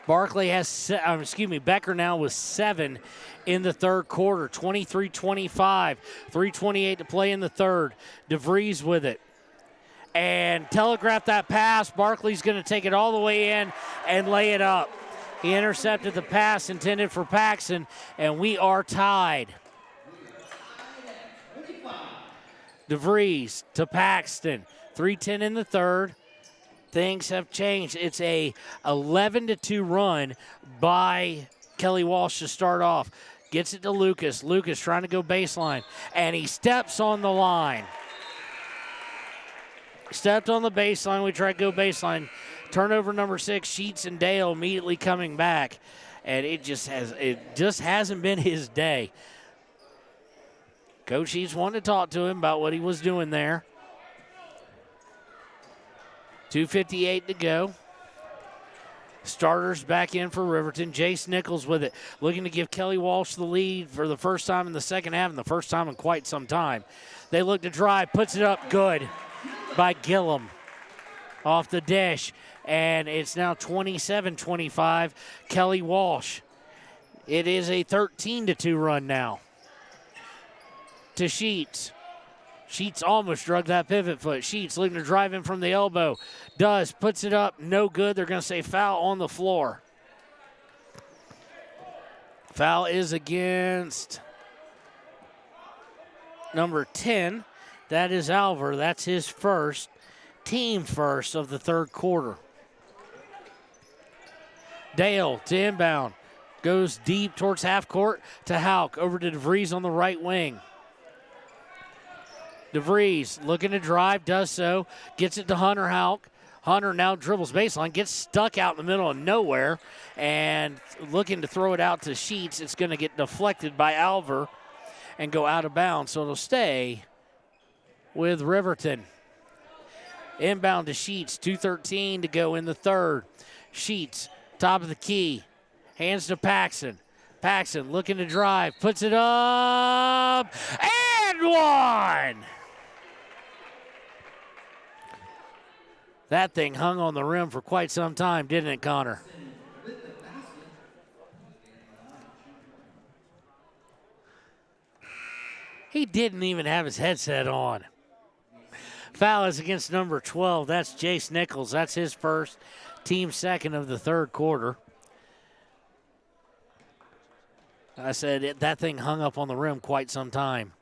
Becker now with 7 in the third quarter, 23-25, 3:28 to play in the third. DeVries with it. And telegraph that pass. Barkley's going to take it all the way in and lay it up. He intercepted the pass intended for Paxton, and we are tied. DeVries to Paxton. 3:10 in the third. Things have changed. It's a 11-2 run by Kelly Walsh to start off. Gets it to Lucas. Lucas trying to go baseline, and he steps on the line. Stepped on the baseline. We tried to go baseline. Turnover number 6, Sheets and Dale immediately coming back, and it just hasn't been his day. Coach Sheets wanted to talk to him about what he was doing there. 2:58 to go. Starters back in for Riverton. Jace Nichols with it, looking to give Kelly Walsh the lead for the first time in the second half and the first time in quite some time. They look to drive, puts it up, good by Gillum off the dish, and it's now 27-25, Kelly Walsh. It is a 13-2 run now. To Sheets. Sheets almost drug that pivot foot. Sheets looking to drive in from the elbow. Does, puts it up, no good. They're going to say foul on the floor. Foul is against number 10. That is Alver. That's his first, team first of the third quarter. Dale to inbound. Goes deep towards half court to Hauk. Over to DeVries on the right wing. DeVries looking to drive, does so. Gets it to Hunter Hauk. Hunter now dribbles baseline, gets stuck out in the middle of nowhere, and looking to throw it out to Sheets. It's going to get deflected by Alver and go out of bounds, so it'll stay with Riverton. Inbound to Sheets, 2:13 to go in the third. Sheets, top of the key, hands to Paxson. Paxson looking to drive, puts it up, and one! That thing hung on the rim for quite some time, didn't it, Connor? He didn't even have his headset on. Foul is against number 12. That's Jace Nichols. That's his first, team second of the third quarter. I said that thing hung up on the rim quite some time.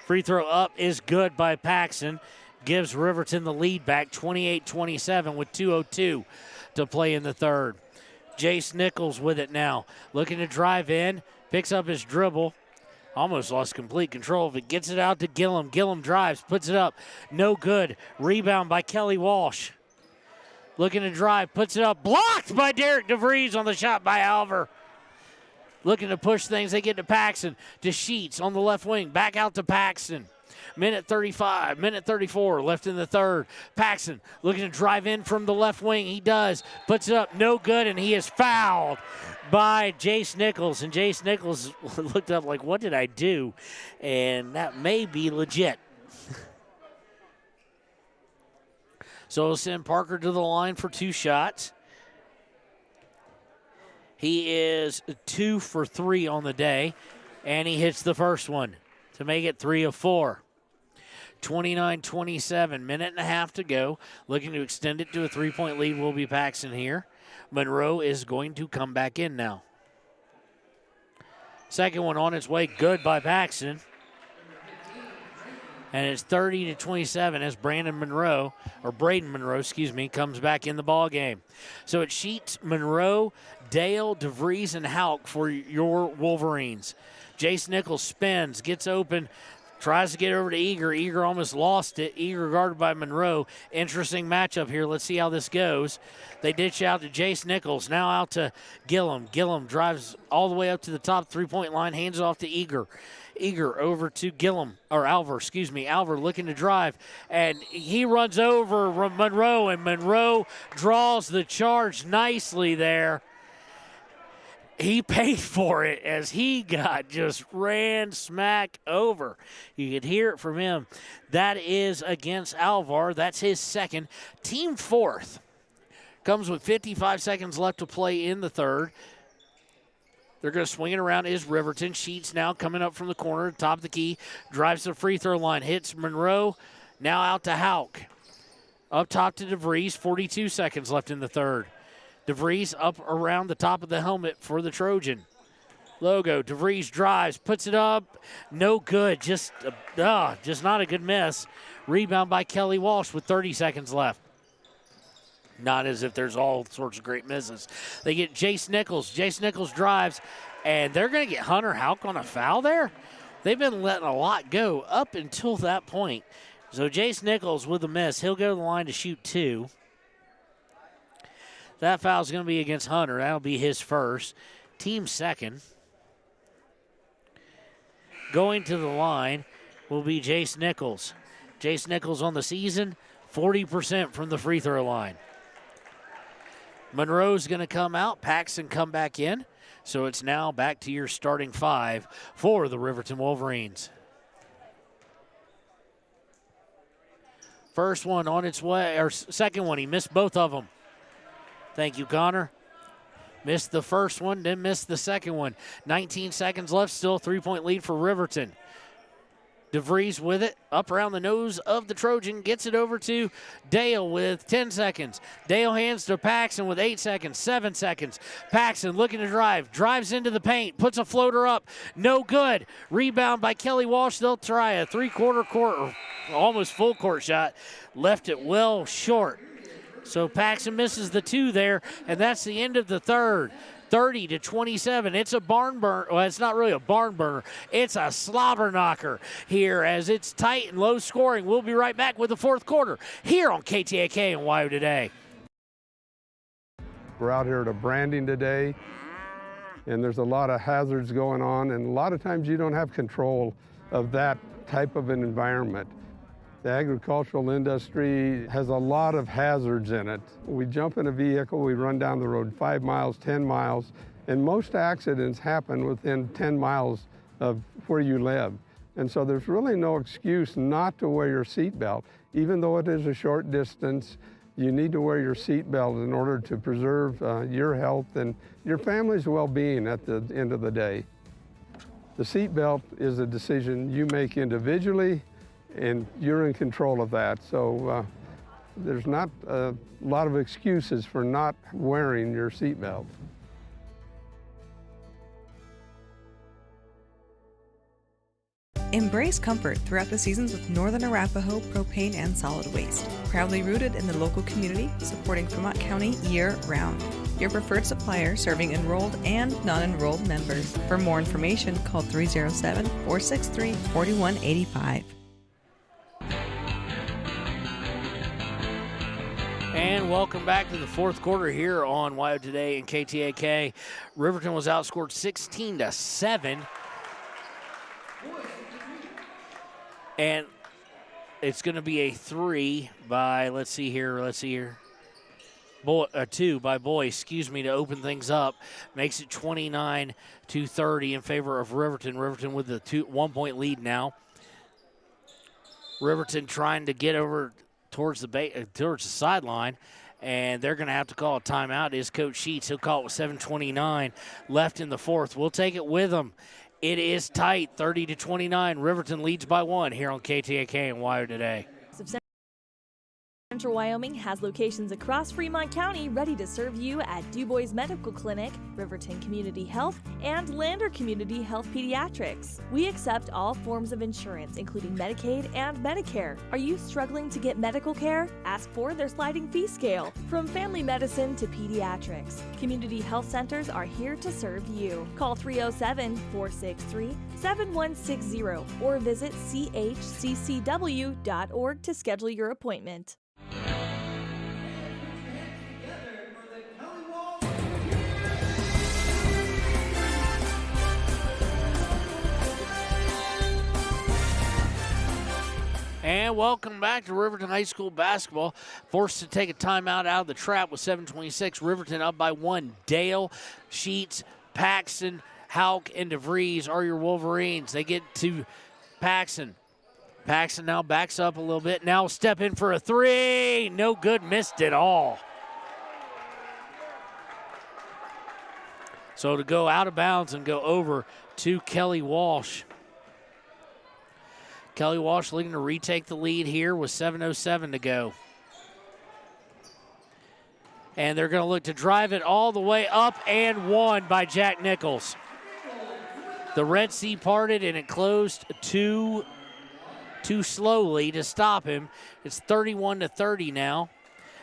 Free throw up is good by Paxson. Gives Riverton the lead back, 28-27 with 2:02 to play in the third. Jace Nichols with it now. Looking to drive in. Picks up his dribble. Almost lost complete control of it. Gets it out to Gillum. Gillum drives, puts it up. No good. Rebound by Kelly Walsh. Looking to drive, puts it up. Blocked by Derek DeVries on the shot by Alver. Looking to push things. They get to Paxson. To Sheets on the left wing. Back out to Paxson. Minute 35, minute 34 left in the third. Paxson looking to drive in from the left wing. He does. Puts it up. No good, and he is fouled by Jace Nichols. And Jace Nichols looked up like, what did I do? And that may be legit. So we'll send Parker to the line for 2 shots. He is 2 for 3 on the day, and he hits the first one to make it 3 of 4. 29-27, minute and a half to go. Looking to extend it to a 3-point lead will be Paxson here. Monroe is going to come back in now. Second one on its way, good by Paxson. And it's 30-27 as Braden Monroe, comes back in the ball game. So it's Sheets, Monroe, Dale, DeVries, and Hauk for your Wolverines. Jace Nichols spins, gets open, tries to get over to Eager. Eager almost lost it. Eager guarded by Monroe. Interesting matchup here. Let's see how this goes. They ditch out to Jace Nichols. Now out to Gillum. Gillum drives all the way up to the top 3-point line. Hands it off to Eager. Eager over to Alver looking to drive. And he runs over Monroe, and Monroe draws the charge nicely there. He paid for it as he got just ran smack over. You could hear it from him. That is against Alvar. That's his second, team fourth. Comes with 55 seconds left to play in the third. They're going to swing it around is Riverton. Sheets now coming up from the corner, top of the key, drives the free throw line, hits Monroe, now out to Hauk. Up top to DeVries, 42 seconds left in the third. DeVries up around the top of the helmet for the Trojan logo. DeVries drives, puts it up, no good, just not a good miss. Rebound by Kelly Walsh with 30 seconds left. Not as if there's all sorts of great misses. They get Jace Nichols. Jace Nichols drives, and they're going to get Hunter Hauk on a foul there. They've been letting a lot go up until that point. So Jace Nichols with a miss. He'll go to the line to shoot 2. That foul's going to be against Hunter. That'll be his first. Team second. Going to the line will be Jace Nichols. Jace Nichols on the season, 40% from the free throw line. Monroe's going to come out. Paxton come back in. So it's now back to your starting 5 for the Riverton Wolverines. First one on its way, or second one, he missed both of them. Thank you, Connor. Missed the first one, then missed the second one. 19 seconds left, still a 3-point lead for Riverton. DeVries with it, up around the nose of the Trojan, gets it over to Dale with 10 seconds. Dale hands to Paxton with 8 seconds, 7 seconds. Paxton looking to drive, drives into the paint, puts a floater up, no good. Rebound by Kelly Walsh. They'll try a three-quarter court, or almost full court shot. Left it well short. So Paxton misses the 2 there, and that's the end of the third. 30-27. It's a barn burner. Well, it's not really a barn burner. It's a slobber knocker here as it's tight and low scoring. We'll be right back with the fourth quarter here on KTAK and WYO Today. We're out here at a branding today, and there's a lot of hazards going on, and a lot of times you don't have control of that type of an environment. The agricultural industry has a lot of hazards in it. We jump in a vehicle, we run down the road 5 miles, 10 miles, and most accidents happen within 10 miles of where you live. And so there's really no excuse not to wear your seatbelt. Even though it is a short distance, you need to wear your seatbelt in order to preserve your health and your family's well-being at the end of the day. The seatbelt is a decision you make individually, and you're in control of that. So there's not a lot of excuses for not wearing your seatbelt. Embrace comfort throughout the seasons with Northern Arapahoe Propane and Solid Waste. Proudly rooted in the local community, supporting Fremont County year-round. Your preferred supplier serving enrolled and non-enrolled members. For more information, call 307-463-4185. And welcome back to the fourth quarter here on WYO Today and KTAK. Riverton was outscored 16-7. And it's going to be a 3 by, let's see here. 2 by Boyce, to open things up. Makes it 29-30 in favor of Riverton. Riverton with the 1-point lead now. Riverton trying to get over towards the sideline, and they're going to have to call a timeout. Is Coach Sheets. He'll call it with 7:29 left in the fourth. We'll take it with them. It is tight, 30-29. Riverton leads by 1 here on KTAK and WYO Today. Central Wyoming has locations across Fremont County ready to serve you at DuBois Medical Clinic, Riverton Community Health, and Lander Community Health Pediatrics. We accept all forms of insurance, including Medicaid and Medicare. Are you struggling to get medical care? Ask for their sliding fee scale. From family medicine to pediatrics, community health centers are here to serve you. Call 307-463-7160 or visit chccw.org to schedule your appointment. And welcome back to Riverton High School basketball. Forced to take a timeout out of the trap with 7:26. Riverton up by 1. Dale, Sheets, Paxton, Hauk, and DeVries are your Wolverines. They get to Paxton. Paxton now backs up a little bit. Now step in for a 3. No good, missed it all. So to go out of bounds and go over to Kelly Walsh. Kelly Walsh looking to retake the lead here with 7:07 to go. And they're going to look to drive it all the way up and one by Jack Nichols. The Red Sea parted and it closed too slowly to stop him. It's 31-30 now.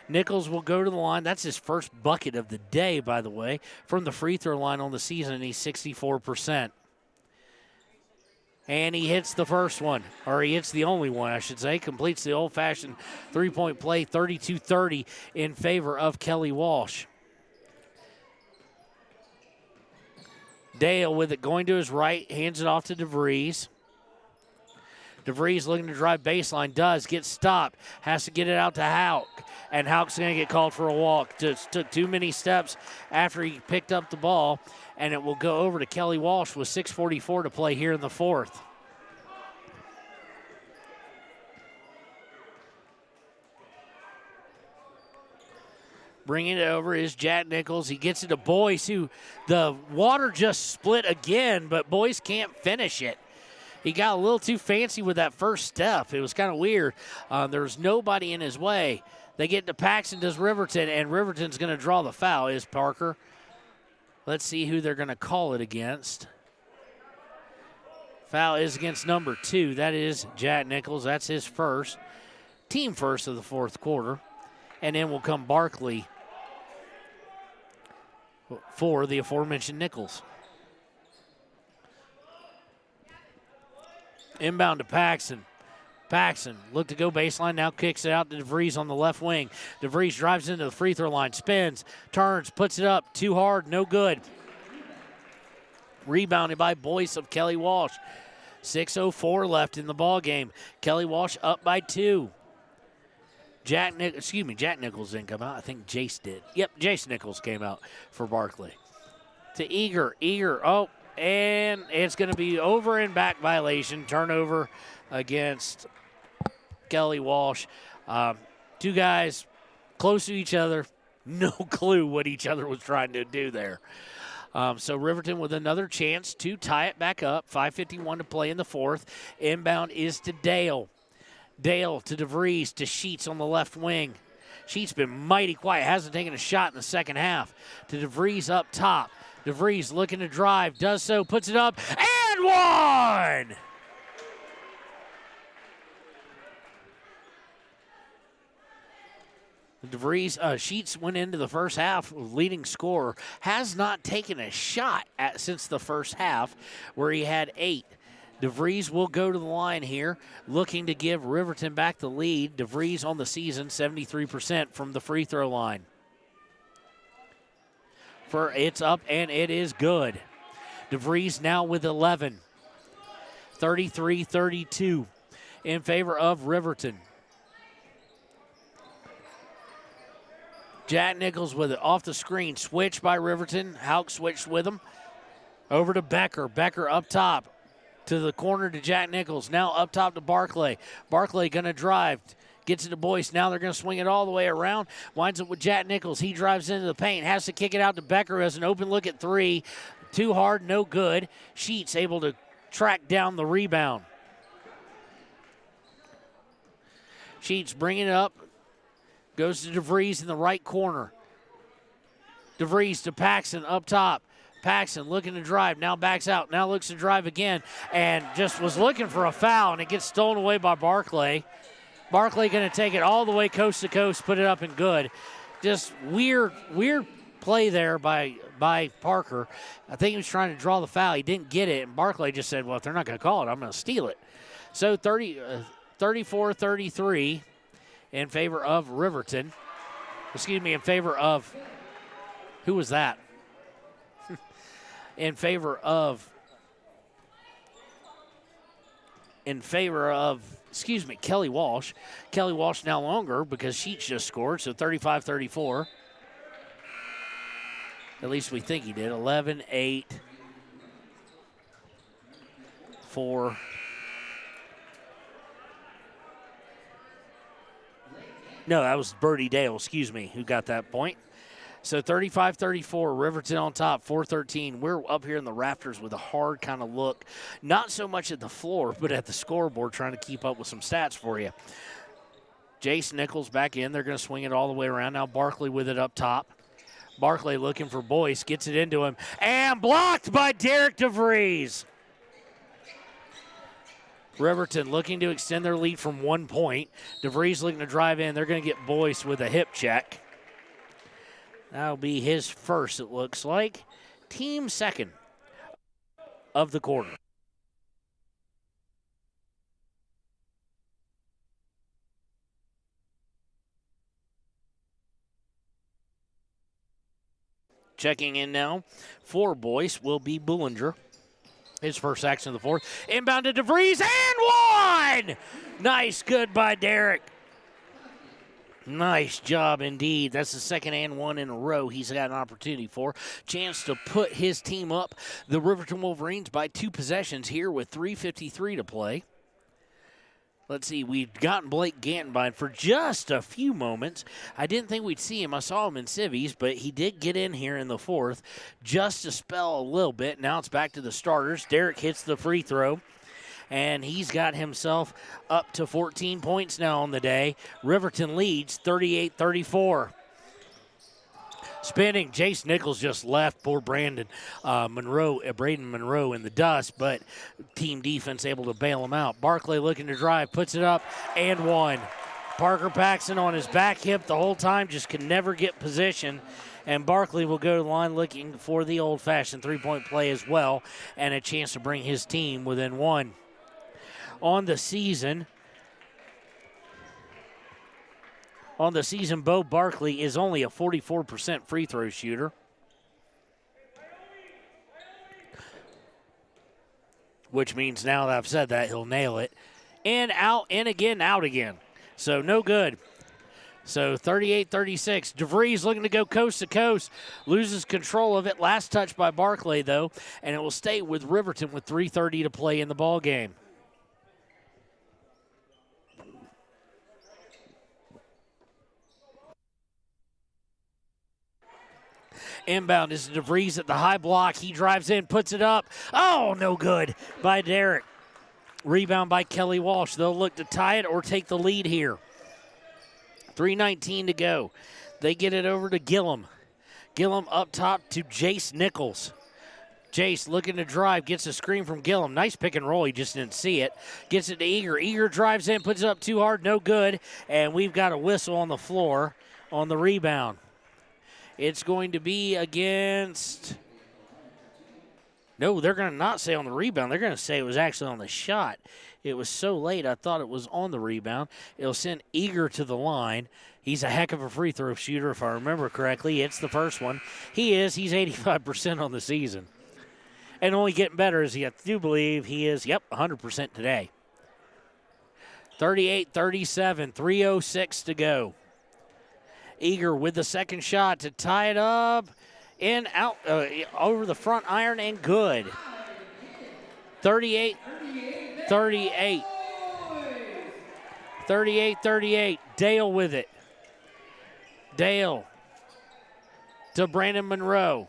Nichols will go to the line. That's his first bucket of the day, by the way, from the free throw line on the season, and he's 64%. And he hits the first one, or he hits the only one, I should say. Completes the old-fashioned three-point play, 32-30 in favor of Kelly Walsh. Dale with it going to his right, hands it off to DeVries. DeVries looking to drive baseline, does, gets stopped, has to get it out to Hauk, and Hauk's going to get called for a walk. Just took too many steps after he picked up the ball, and it will go over to Kelly Walsh with 6:44 to play here in the fourth. Bringing it over is Jack Nichols. He gets it to Boyce, who the water just split again, but Boyce can't finish it. He got a little too fancy with that first step. It was kind of weird. There's nobody in his way. They get to Paxton, does Riverton, and Riverton's going to draw the foul, is Parker. Let's see who they're going to call it against. Foul is against number 2. That is Jack Nichols. That's his first. Team first of the fourth quarter. And then will come Barkley for the aforementioned Nichols. Inbound to Paxton. Paxton looked to go baseline, now kicks it out to DeVries on the left wing. DeVries drives into the free throw line, spins, turns, puts it up, too hard, no good. Rebounded by Boyce of Kelly Walsh. 6:04 left in the ball game. Kelly Walsh up by 2. Jack Nichols didn't come out. I think Jace did. Yep, Jace Nichols came out for Barkley. To Eager. Oh, and it's going to be over and back violation. Turnover against Kelly Walsh. Two guys close to each other. No clue what each other was trying to do there. So Riverton with another chance to tie it back up. 5:51 to play in the fourth. Inbound is to Dale. Dale to DeVries to Sheets on the left wing. Sheets been mighty quiet. Hasn't taken a shot in the second half. To DeVries up top. DeVries looking to drive. Does so. Puts it up. And one! DeVries, Sheets went into the first half leading scorer. Has not taken a shot since the first half where he had 8. DeVries will go to the line here, looking to give Riverton back the lead. DeVries on the season, 73% from the free throw line. It's up, and it is good. DeVries now with 11. 33-32 in favor of Riverton. Jack Nichols with it off the screen. Switch by Riverton. Hauk switched with him. Over to Becker. Becker up top. To the corner to Jack Nichols. Now up top to Barclay. Barclay going to drive. Gets it to Boyce. Now they're going to swing it all the way around. Winds up with Jack Nichols. He drives into the paint. Has to kick it out to Becker as an open look at 3. Too hard, no good. Sheets able to track down the rebound. Sheets bringing it up. Goes to DeVries in the right corner. DeVries to Paxton up top. Paxton looking to drive, now backs out, now looks to drive again, and just was looking for a foul, and it gets stolen away by Barclay. Barclay going to take it all the way coast to coast, put it up and good. Just weird play there by Parker. I think he was trying to draw the foul. He didn't get it, and Barclay just said, well, if they're not going to call it, I'm going to steal it. So 34-33 in favor of Riverton. In favor of, who was that? In favor of Kelly Walsh. Kelly Walsh now longer because Sheets just scored, so 35-34. At least we think he did. 11-8, 4. No, that was Birdie Dale, who got that point. So 35-34, Riverton on top, 4:13. We're up here in the rafters with a hard kind of look, not so much at the floor, but at the scoreboard, trying to keep up with some stats for you. Jace Nichols back in. They're going to swing it all the way around. Now Barkley with it up top. Barkley looking for Boyce, gets it into him, and blocked by Derek DeVries. Riverton looking to extend their lead from 1 point. DeVries looking to drive in. They're going to get Boyce with a hip check. That'll be his first, it looks like. Team second of the quarter. Checking in now for Boyce will be Bullinger. His first action of the fourth. Inbound to DeVries, and one! Nice, good by Derek. Nice job indeed. That's the second and one in a row he's got an opportunity for. Chance to put his team up, the Riverton Wolverines, by 2 possessions here with 3:53 to play. Let's see, we've gotten Blake Gantenbein for just a few moments. I didn't think we'd see him. I saw him in civvies, but he did get in here in the fourth just to spell a little bit. Now it's back to the starters. Derek hits the free throw, and he's got himself up to 14 points now on the day. Riverton leads 38-34. Spinning, Jace Nichols just left poor Braden Monroe in the dust, but team defense able to bail him out. Barkley looking to drive, puts it up, and one. Parker Paxson on his back hip the whole time, just can never get position. And Barkley will go to the line looking for the old-fashioned three-point play as well, and a chance to bring his team within one. On the season, Bo Barkley is only a 44% free throw shooter. Which means now that I've said that, he'll nail it. In, out, in again, out again. So no good. So 38-36. DeVries looking to go coast to coast. Loses control of it. Last touch by Barkley, though. And it will stay with Riverton with 3:30 to play in the ball game. Inbound is DeVries at the high block. He drives in, puts it up. Oh, no good by Derek. Rebound by Kelly Walsh. They'll look to tie it or take the lead here. 3:19 to go. They get it over to Gillum. Gillum up top to Jace Nichols. Jace looking to drive, gets a screen from Gillum. Nice pick and roll, he just didn't see it. Gets it to Eager. Eager drives in, puts it up too hard, no good. And we've got a whistle on the floor on the rebound. It's going to be against... No, they're going to not say on the rebound. They're going to say it was actually on the shot. It was so late, I thought it was on the rebound. It'll send Eager to the line. He's a heck of a free throw shooter, if I remember correctly. It's the first one. He's 85% on the season. And only getting better as I do believe he is, 100% today. 38-37, 3:06 to go. Eager with the second shot to tie it up. In, out, over the front iron, and good. 38-38. 38-38. Dale with it. Dale to Brandon Monroe.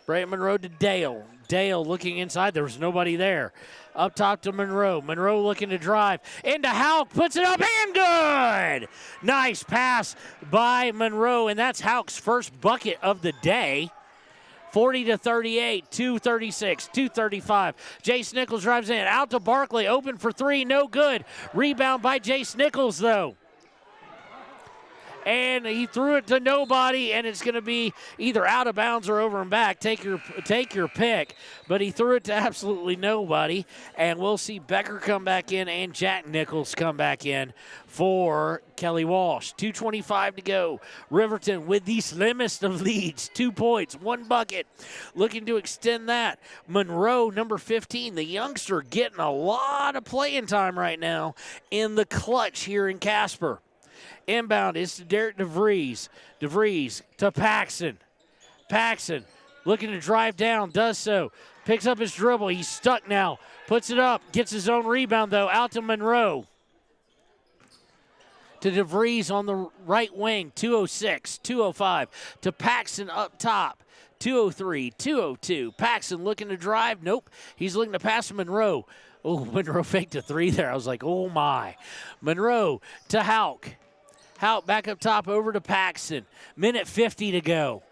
Brandon Monroe to Dale. Dale looking inside. There was nobody there. Up top to Monroe. Monroe looking to drive. Into Houck. Puts it up and good. Nice pass by Monroe, and that's Houck's first bucket of the day. 40-38, 2:36, 2:35. Jace Nichols drives in. Out to Barkley. Open for three. No good. Rebound by Jace Nichols, though. And he threw it to nobody, and it's going to be either out of bounds or over and back. Take your pick. But he threw it to absolutely nobody, and we'll see Becker come back in and Jack Nichols come back in for Kelly Walsh. 2:25 to go. Riverton with the slimmest of leads. 2 points, 1 bucket. Looking to extend that. Monroe, number 15, the youngster, getting a lot of playing time right now in the clutch here in Casper. Inbound is to Derek DeVries. DeVries to Paxson. Paxson looking to drive down, does so. Picks up his dribble. He's stuck now. Puts it up. Gets his own rebound, though. Out to Monroe. to DeVries on the right wing, 206, 205, to Paxton up top, 203, 202. Paxton looking to drive. Nope. He's looking to pass to Monroe. Oh, Monroe faked a three there. I was like, oh, my. Monroe to Houck. Houck back up top over to Paxton. Minute 50 to go.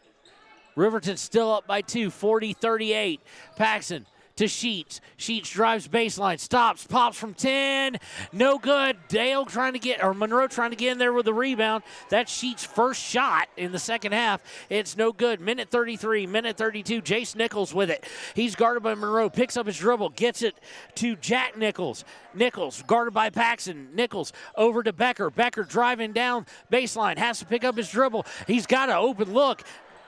Riverton still up by 2, 40-38. Paxton to Sheets. Sheets drives baseline, stops, pops from 10. No good. Monroe trying to get in there with the rebound. That's Sheets' first shot in the second half. It's no good. Minute 33, minute 32. Jace Nichols with it. He's guarded by Monroe, picks up his dribble, gets it to Jack Nichols. Nichols guarded by Paxton. Nichols over to Becker. Becker driving down baseline, has to pick up his dribble. He's got an open look.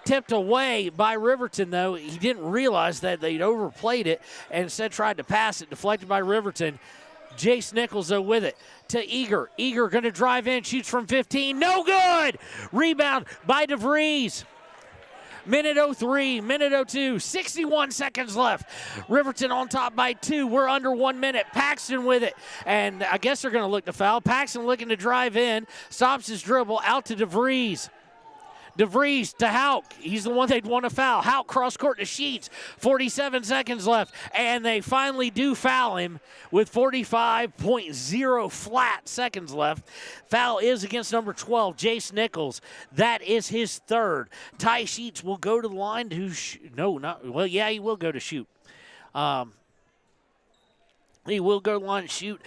Tipped away by Riverton, though. He didn't realize that they'd overplayed it and instead tried to pass it, deflected by Riverton. Jace Nichols, though, with it to Eager. Eager going to drive in, shoots from 15. No good! Rebound by DeVries. Minute 03, minute 02, 61 seconds left. Riverton on top by 2. We're under 1 minute. Paxton with it. And I guess they're going to look to foul. Paxton looking to drive in, stops his dribble, out to DeVries. DeVries to Houck. He's the one they'd want to foul. Houck cross court to Sheets. 47 seconds left. And they finally do foul him with 45.0 flat seconds left. Foul is against number 12, Jace Nichols. That is his third. Ty Sheets will go to the line to he will go to shoot. He will go to the line and shoot.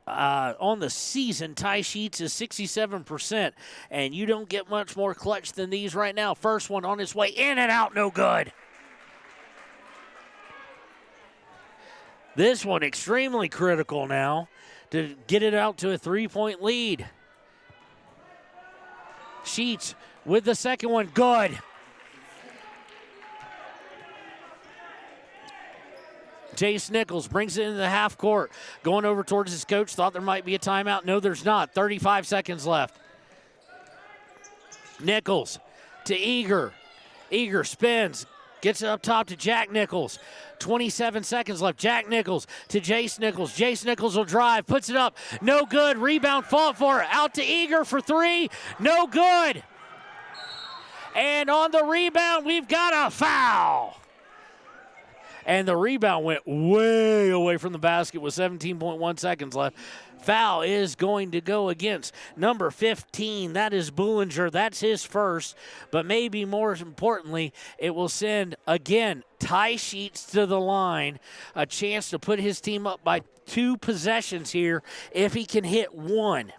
On the season, Ty Sheets is 67%, and you don't get much more clutch than these right now. First one on its way in and out, no good. This one extremely critical now to get it out to a 3-point lead. Sheets with the second one, good. Jace Nichols brings it into the half court. Going over towards his coach. Thought there might be a timeout. No, there's not. 35 seconds left. Nichols to Eager. Eager spins. Gets it up top to Jack Nichols. 27 seconds left. Jack Nichols to Jace Nichols. Jace Nichols will drive. Puts it up. No good. Rebound fought for. Out to Eager for 3. No good. And on the rebound, we've got a foul. And the rebound went way away from the basket with 17.1 seconds left. Foul is going to go against number 15. That is Bullinger. That's his first. But maybe more importantly, it will send, again, Ty Sheets to the line. A chance to put his team up by 2 possessions here if he can hit 1.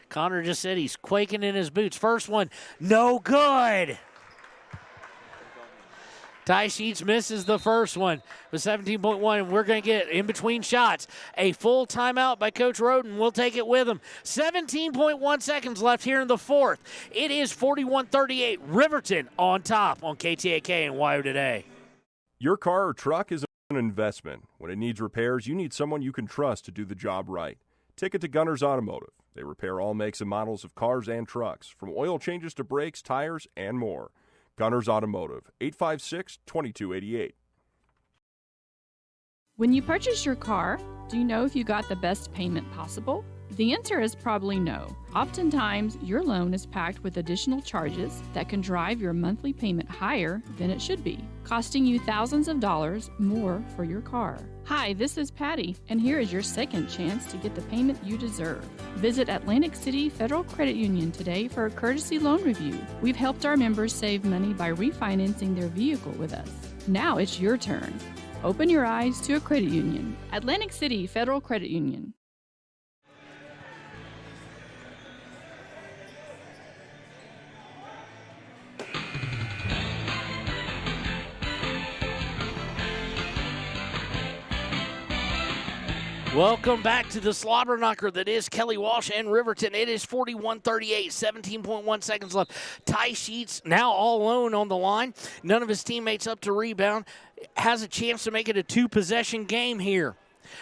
Connor just said he's quaking in his boots. First one, no good. Ty Sheets misses the first one with 17.1, and we're going to get in between shots. A full timeout by Coach Roden. We'll take it with him. 17.1 seconds left here in the fourth. It is 41-38. Riverton on top on KTAK and WYO Today. Your car or truck is an investment. When it needs repairs, you need someone you can trust to do the job right. Take it to Gunners Automotive. They repair all makes and models of cars and trucks, from oil changes to brakes, tires, and more. Gunners Automotive, 856-2288. When you purchase your car, do you know if you got the best payment possible? The answer is probably no. Oftentimes, your loan is packed with additional charges that can drive your monthly payment higher than it should be, costing you thousands of dollars more for your car. Hi, this is Patty, and here is your second chance to get the payment you deserve. Visit Atlantic City Federal Credit Union today for a courtesy loan review. We've helped our members save money by refinancing their vehicle with us. Now it's your turn. Open your eyes to a credit union. Atlantic City Federal Credit Union. Welcome back to the slobber knocker that is Kelly Walsh and Riverton. It is 41-38, 17.1 seconds left. Ty Sheets now all alone on the line. None of his teammates up to rebound. Has a chance to make it a 2-possession game here.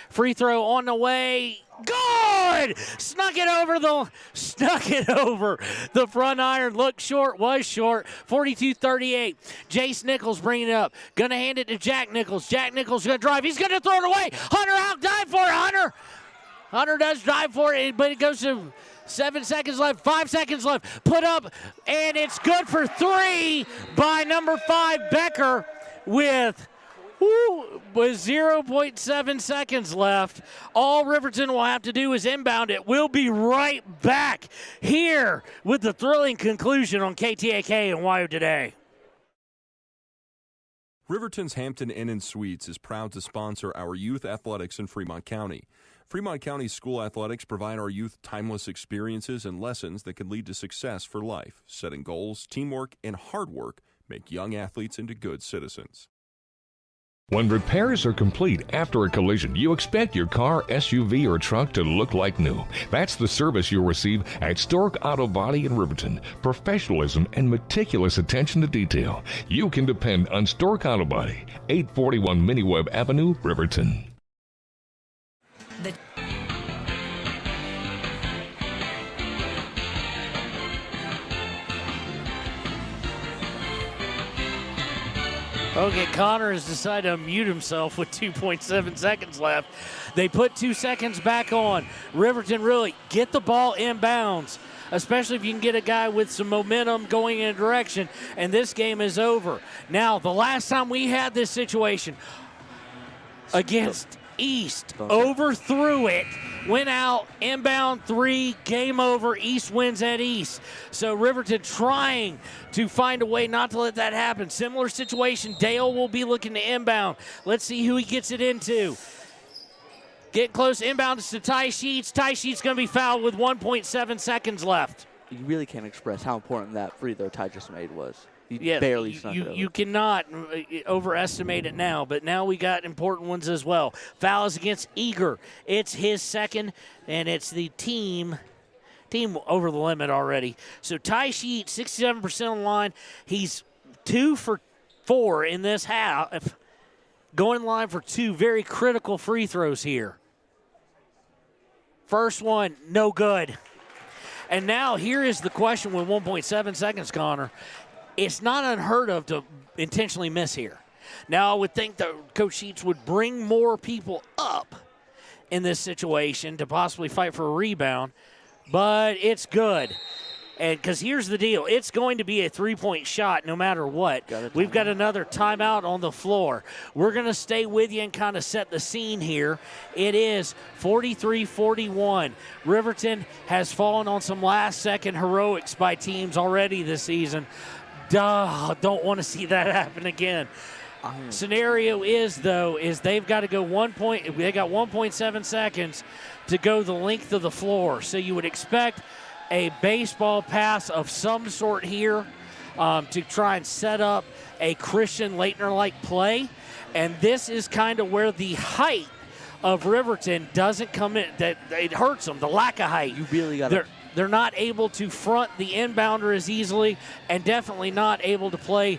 Free throw on the way. Good! Snuck it over the front iron. Looked short, was short. 42-38. Jace Nichols bringing it up. Gonna hand it to Jack Nichols. Jack Nichols gonna drive. He's gonna throw it away. Hunter out, dive for it, Hunter does drive for it, but it goes to 7 seconds left, 5 seconds left. Put up, and it's good for 3 by number 5, Becker, with 0.7 seconds left. All Riverton will have to do is inbound it. We'll be right back here with the thrilling conclusion on KTAK and WYO Today. Riverton's Hampton Inn & Suites is proud to sponsor our youth athletics in Fremont County. Fremont County School Athletics provide our youth timeless experiences and lessons that can lead to success for life. Setting goals, teamwork, and hard work make young athletes into good citizens. When repairs are complete after a collision, you expect your car, SUV, or truck to look like new. That's the service you'll receive at Stork Auto Body in Riverton. Professionalism and meticulous attention to detail. You can depend on Stork Auto Body, 841 Miniweb Avenue, Riverton. Okay, Connor has decided to mute himself with 2.7 seconds left. They put 2 seconds back on. Riverton really get the ball inbounds, especially if you can get a guy with some momentum going in a direction, and this game is over. Now, the last time we had this situation against East, overthrew it, went out, inbound 3, game over. East wins at East. So Riverton trying to find a way not to let that happen. Similar situation, Dale will be looking to inbound. Let's see who he gets it into. Getting close, inbound to Ty Sheets. Ty Sheets going to be fouled with 1.7 seconds left. You really can't express how important that free throw Ty just made was. Barely snuck it over. You cannot overestimate it now, but now we got important ones as well. Foul is against Eager. It's his second, and it's the team over the limit already. So Ty Sheet, 67% on the line. He's 2 for 4 in this half. Going in line for 2 very critical free throws here. First one, no good. And now here is the question with 1.7 seconds, Connor. It's not unheard of to intentionally miss here. Now, I would think that Coach Sheets would bring more people up in this situation to possibly fight for a rebound, but it's good. And because here's the deal, it's going to be a three-point shot no matter what. We've got another timeout on the floor. We're going to stay with you and kind of set the scene here. It is 43-41. Riverton has fallen on some last-second heroics by teams already this season. Don't want to see that happen again. Scenario is they've got to go 1 point. They got 1.7 seconds to go the length of the floor. So you would expect a baseball pass of some sort here to try and set up a Christian Leitner-like play. And this is kind of where the height of Riverton doesn't come in. That it hurts them, the lack of height. You really got to. They're not able to front the inbounder as easily, and definitely not able to play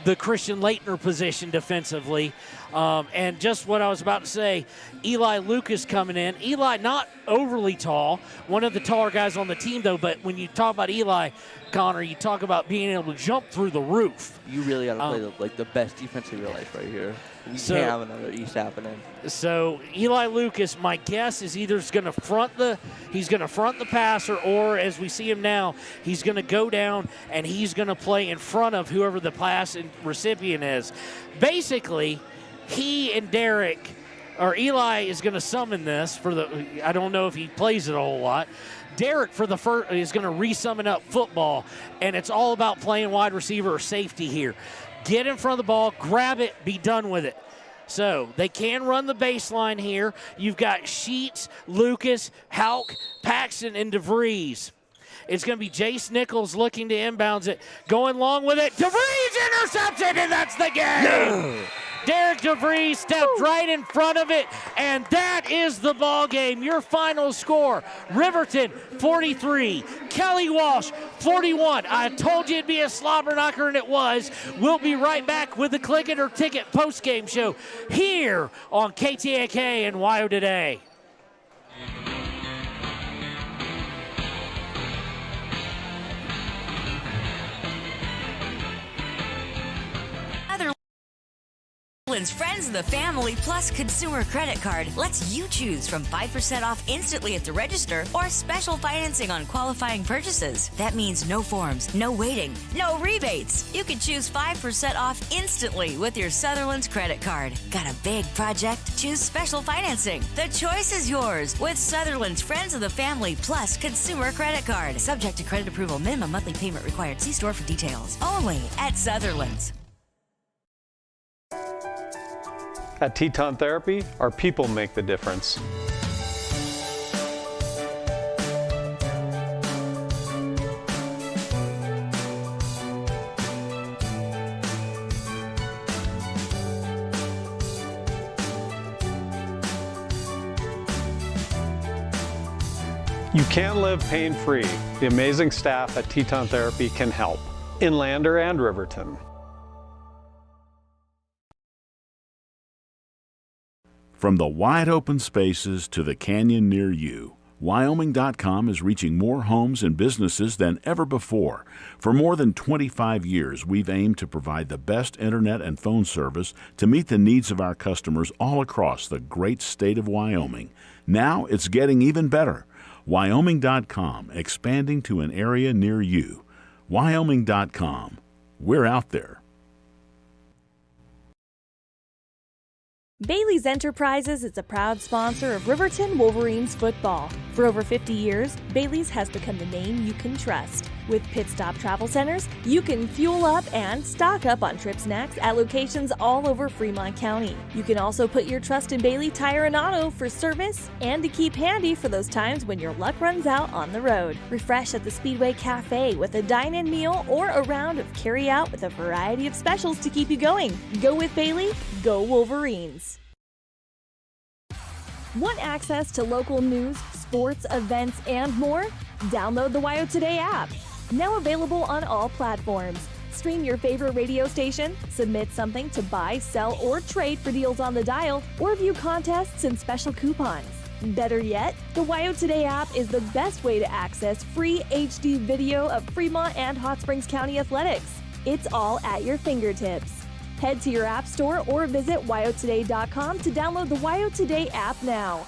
the Christian Leitner position defensively. And just what I was about to say, Eli Lucas coming in. Eli not overly tall, one of the taller guys on the team, though, but when you talk about Eli, Connor, you talk about being able to jump through the roof. You really got to play the best defense of your life right here. You can't have another East happening. So Eli Lucas, my guess is either he's going to front the passer, or as we see him now, he's going to go down and he's going to play in front of whoever the pass recipient is. Basically, he and Derek, or Eli is going to summon this for the. I don't know if he plays it a whole lot. Derek for the first is going to re-summon up football, and it's all about playing wide receiver or safety here. Get in front of the ball, grab it, be done with it. So they can run the baseline here. You've got Sheets, Lucas, Houck, Paxton, and DeVries. It's going to be Jace Nichols looking to inbounds it. Going long with it. DeVries intercepts it, and that's the game. Yeah. Derek DeVries stepped right in front of it, and that is the ball game. Your final score, Riverton 43, Kelly Walsh 41. I told you it'd be a slobber knocker, and it was. We'll be right back with the Click It or Ticket post-game show here on KTAK and WYO Today. Sutherland's Friends of the Family Plus Consumer Credit Card lets you choose from 5% off instantly at the register or special financing on qualifying purchases. That means no forms, no waiting, no rebates. You can choose 5% off instantly with your Sutherland's credit card. Got a big project? Choose special financing. The choice is yours with Sutherland's Friends of the Family Plus Consumer Credit Card. Subject to credit approval. Minimum monthly payment required. See store for details. Only at Sutherland's. At Teton Therapy, our people make the difference. You can live pain-free. The amazing staff at Teton Therapy can help in Lander and Riverton. From the wide open spaces to the canyon near you, Wyoming.com is reaching more homes and businesses than ever before. For more than 25 years, we've aimed to provide the best internet and phone service to meet the needs of our customers all across the great state of Wyoming. Now it's getting even better. Wyoming.com, expanding to an area near you. Wyoming.com. We're out there. Bailey's Enterprises is a proud sponsor of Riverton Wolverines football. For over 50 years, Bailey's has become the name you can trust. With Pit Stop Travel Centers, you can fuel up and stock up on trip snacks at locations all over Fremont County. You can also put your trust in Bailey Tire and Auto for service and to keep handy for those times when your luck runs out on the road. Refresh at the Speedway Cafe with a dine-in meal or a round of carry-out with a variety of specials to keep you going. Go with Bailey, go Wolverines. Want access to local news, sports, events, and more? Download the WYO Today app. Now available on all platforms. Stream your favorite radio station, submit something to buy, sell, or trade for deals on the dial, or view contests and special coupons. Better yet, the WYO Today app is the best way to access free HD video of Fremont and Hot Springs County athletics. It's all at your fingertips. Head to your app store or visit wyotoday.com to download the WYO Today app now.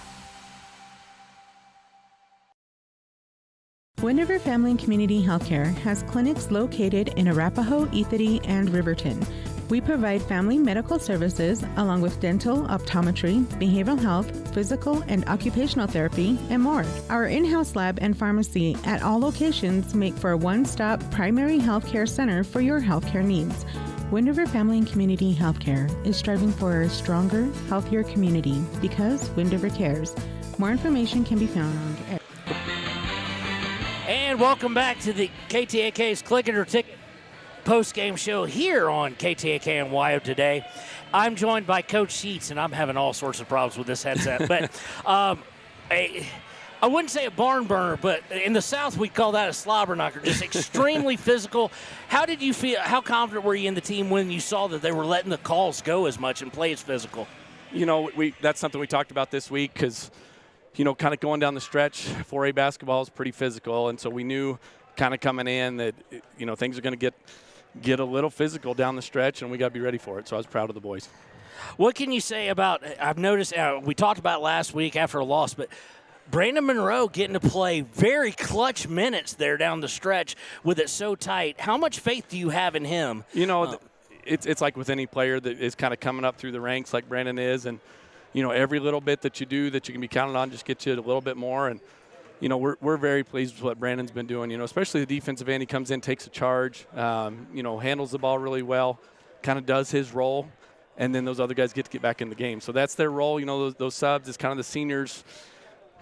Wind River Family and Community Healthcare has clinics located in Arapahoe, Ethity, and Riverton. We provide family medical services along with dental, optometry, behavioral health, physical and occupational therapy, and more. Our in-house lab and pharmacy at all locations make for a one-stop primary healthcare center for your healthcare needs. Wind River Family and Community Healthcare is striving for a stronger, healthier community because Wind River cares. More information can be found on... And welcome back to the KTAK's Click It or Ticket post-game show here on KTAK and WYO Today. I'm joined by Coach Sheets, and I'm having all sorts of problems with this headset. But I wouldn't say a barn burner, but in the South we call that a slobber knocker, just extremely physical. How did you feel? How confident were you in the team when you saw that they were letting the calls go as much and play as physical? You know, that's something we talked about this week because, you know, kind of going down the stretch, 4A basketball is pretty physical, and so we knew kind of coming in that, you know, things are going to get a little physical down the stretch, and we got to be ready for it. So I was proud of the boys. What can you say about, I've noticed, we talked about last week after a loss, but Brandon Monroe getting to play very clutch minutes there down the stretch with it so tight. How much faith do you have in him? You know, it's like with any player that is kind of coming up through the ranks like Brandon is, and, you know, every little bit that you do that you can be counted on just gets you a little bit more. And, you know, we're very pleased with what Brandon's been doing, you know, especially the defensive end. He comes in, takes a charge, you know, handles the ball really well, kind of does his role, and then those other guys get to get back in the game. So that's their role. You know, those subs is kind of the seniors'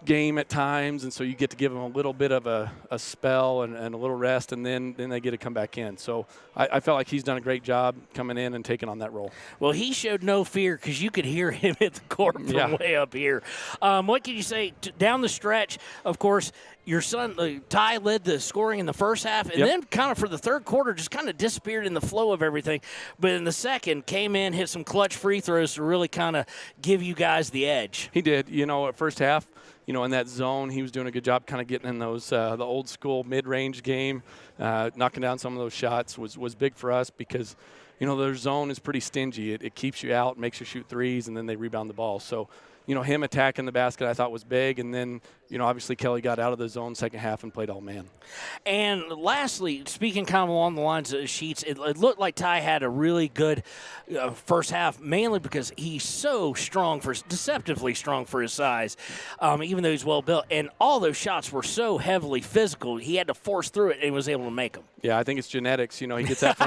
game at times, and so you get to give them a little bit of a spell and a little rest, and then they get to come back in. So I felt like he's done a great job coming in and taking on that role. Well, he showed no fear because you could hear him at the court from way up here. What can you say down the stretch? Of course, your son, Ty, led the scoring in the first half, and then kind of for the third quarter just kind of disappeared in the flow of everything. But in the second, came in, hit some clutch free throws to really kind of give you guys the edge. He did. You know, at first half, in that zone, he was doing a good job kind of getting in those the old school mid-range game, knocking down some of those shots was big for us because, their zone is pretty stingy. It keeps you out, makes you shoot threes, and then they rebound the ball. So, him attacking the basket I thought was big. And then, obviously Kelly got out of the zone second half and played all man. And lastly, speaking kind of along the lines of Sheets, it looked like Ty had a really good first half, mainly because he's so deceptively strong for his size, even though he's well built. And all those shots were so heavily physical, he had to force through it and was able to make them. Yeah, I think it's genetics. He gets that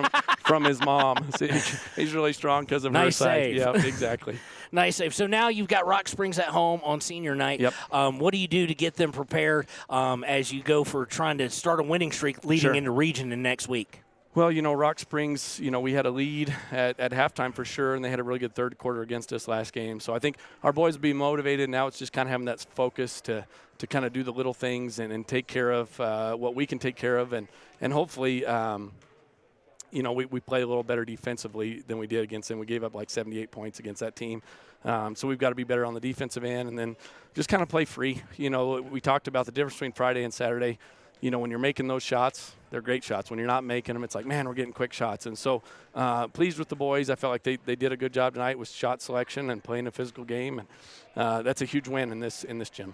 from his mom. So he's really strong because of her size. Save. Yeah, exactly. Nice save. So now you've got Rock Springs at home on senior night. Yep. What do you do to get them prepared as you go for trying to start a winning streak leading into region in next week? Well, Rock Springs, we had a lead at halftime for sure, and they had a really good third quarter against us last game. So I think our boys will be motivated. Now it's just kind of having that focus to kind of do the little things and take care of what we can take care of. And hopefully, we play a little better defensively than we did against them. We gave up like 78 points against that team. So we've got to be better on the defensive end and then just kind of play free. We talked about the difference between Friday and Saturday. When you're making those shots, they're great shots. When you're not making them, it's like, man, we're getting quick shots. And so pleased with the boys. I felt like they did a good job tonight with shot selection and playing a physical game. And that's a huge win in this gym.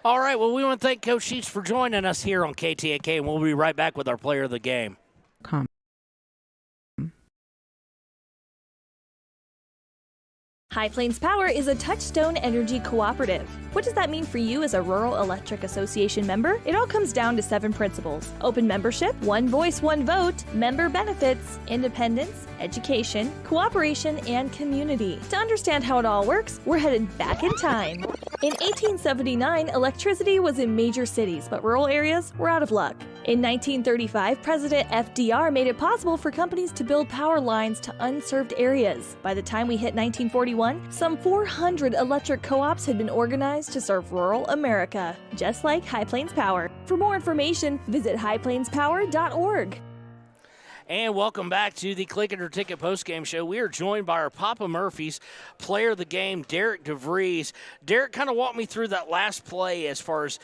All right, well, we want to thank Coach Sheets for joining us here on KTAK, and we'll be right back with our player of the game. High Plains Power is a Touchstone Energy cooperative. What does that mean for you as a Rural Electric Association member? It all comes down to 7 principles: open membership, one voice, one vote, member benefits, independence, education, cooperation, and community. To understand how it all works, we're headed back in time. In 1879, electricity was in major cities, but rural areas were out of luck. In 1935, President FDR made it possible for companies to build power lines to unserved areas. By the time we hit 1941, some 400 electric co-ops had been organized to serve rural America, just like High Plains Power. For more information, visit highplainspower.org. And welcome back to the Click It or Ticket postgame show. We are joined by our Papa Murphy's player of the game, Derek DeVries. Derek, kind of walk me through that last play as far as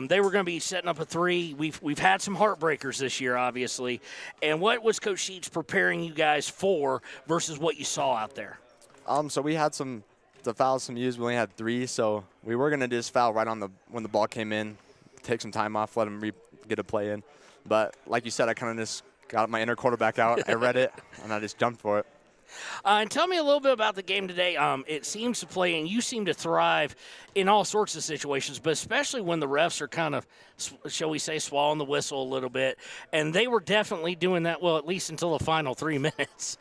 they were going to be setting up a three. We've had some heartbreakers this year, obviously. And what was Coach Sheets preparing you guys for versus what you saw out there? So we had the fouls some used. We only had 3, so we were going to just foul right on when the ball came in, take some time off, let them get a play in. But like you said, I kind of just got my inner quarterback out. I read it, and I just jumped for it. And tell me a little bit about the game today. It seems to play, and you seem to thrive in all sorts of situations, but especially when the refs are kind of, shall we say, swallowing the whistle a little bit. And they were definitely doing that, well, at least until the final 3 minutes.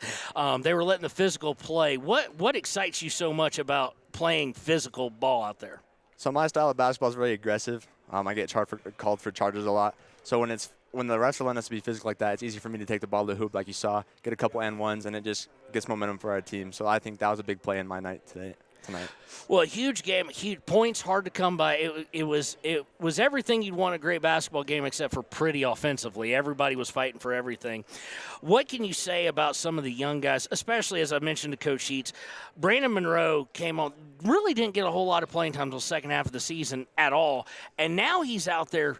They were letting the physical play. What excites you so much about playing physical ball out there? So my style of basketball is really aggressive. I get called for charges a lot. So when the refs are letting us be physical like that, it's easy for me to take the ball to the hoop like you saw, get a couple and ones, and it just gets momentum for our team. So I think that was a big play in my night tonight. Well, a huge game, huge points, hard to come by. It was everything you'd want a great basketball game except for pretty offensively. Everybody was fighting for everything. What can you say about some of the young guys, especially as I mentioned to Coach Sheets? Brandon Monroe came on, really didn't get a whole lot of playing time until the second half of the season at all, and now he's out there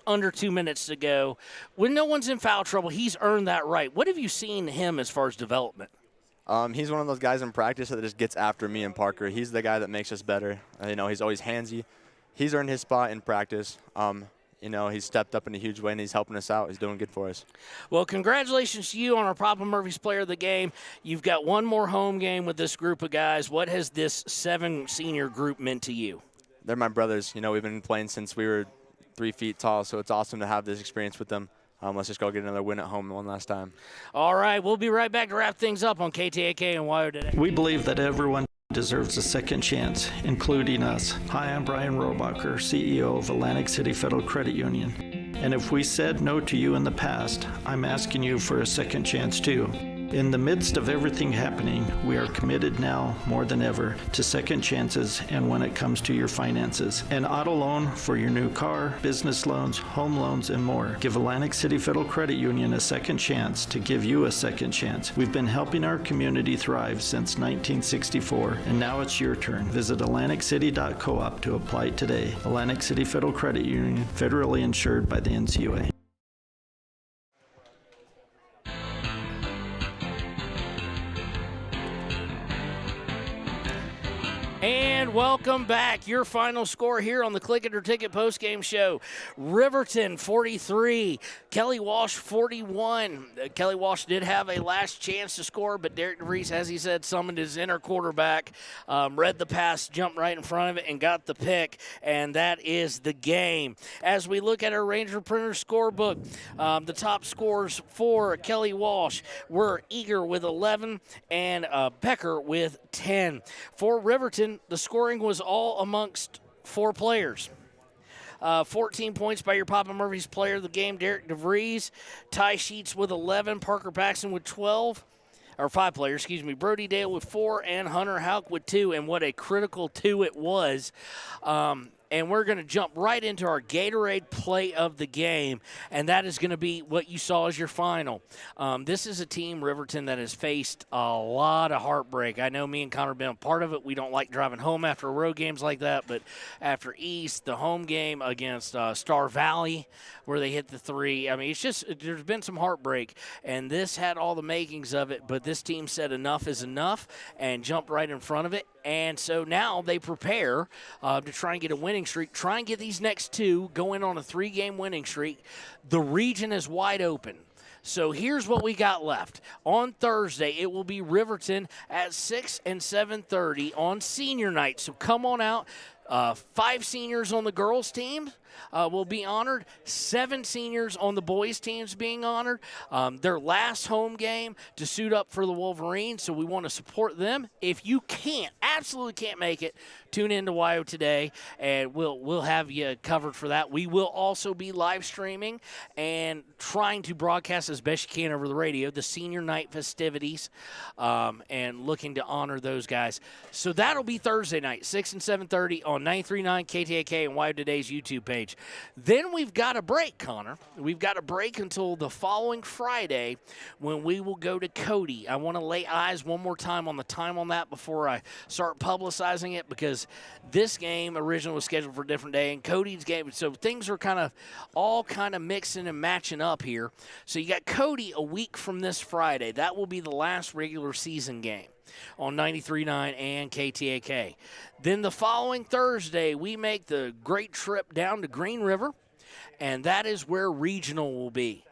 under 2 minutes to go. When no one's in foul trouble, he's earned that right. What have you seen him as far as development? He's one of those guys in practice that just gets after me and Parker. He's the guy that makes us better. He's always handsy. He's earned his spot in practice. He's stepped up in a huge way, and he's helping us out. He's doing good for us. Well, congratulations to you on our Papa Murphy's player of the game. You've got one more home game with this group of guys. What has this 7 senior group meant to you? They're my brothers. We've been playing since we were 3 feet tall, so it's awesome to have this experience with them. Let's just go get another win at home one last time. All right, we'll be right back to wrap things up on KTAK and Wire Today. We believe that everyone deserves a second chance, including us. Hi, I'm Brian Robacher, CEO of Atlantic City Federal Credit Union. And if we said no to you in the past, I'm asking you for a second chance too. In the midst of everything happening, we are committed now more than ever to second chances and when it comes to your finances. An auto loan for your new car, business loans, home loans, and more. Give Atlantic City Federal Credit Union a second chance to give you a second chance. We've been helping our community thrive since 1964, and now it's your turn. Visit AtlanticCity.coop to apply today. Atlantic City Federal Credit Union, federally insured by the NCUA. And welcome back. Your final score here on the Click It or Ticket postgame show. Riverton 43, Kelly Walsh 41. Kelly Walsh did have a last chance to score, but Derek DeVries, as he said, summoned his inner quarterback, read the pass, jumped right in front of it, and got the pick, and that is the game. As we look at our Ranger Printer scorebook, the top scores for Kelly Walsh were Eager with 11 and Becker with 10. For Riverton, the scoring was all amongst 4 players. 14 points by your Papa Murphy's player of the game, Derek DeVries. Ty Sheets with 11, Parker Paxton with 12. Or 5 players, excuse me. Brody Dale with 4 and Hunter Houck with 2. And what a critical 2 it was. And we're going to jump right into our Gatorade play of the game, and that is going to be what you saw as your final. This is a team, Riverton, that has faced a lot of heartbreak. I know me and Connor have been a part of it. We don't like driving home after road games like that, but after East, the home game against Star Valley, where they hit the 3, I mean, it's just there's been some heartbreak, and this had all the makings of it, but this team said enough is enough and jumped right in front of it. And so now they prepare to try and get a winning streak, try and get these next 2 going on a 3-game winning streak. The region is wide open. So here's what we got left. On Thursday, it will be Riverton at 6 and 7:30 on senior night. So come on out. 5 seniors on the girls' team will be honored. 7 seniors on the boys' teams being honored. Their last home game to suit up for the Wolverines, so we want to support them. If you absolutely can't make it, tune in to WYO today, and we'll have you covered for that. We will also be live streaming and trying to broadcast as best you can over the radio the senior night festivities, and looking to honor those guys. So that'll be Thursday night, 6 and 7:30 on 93.9 KTAK and WYO Today's YouTube page. Then we've got a break, Connor. We've got a break until the following Friday when we will go to Cody. I want to lay eyes one more time on the time on that before I start publicizing it, because this game originally was scheduled for a different day, and Cody's game, so things are all mixing and matching up here. So you got Cody a week from this Friday. That will be the last regular season game on 93.9 and KTAK. Then the following Thursday, we make the great trip down to Green River, and that is where regional will be.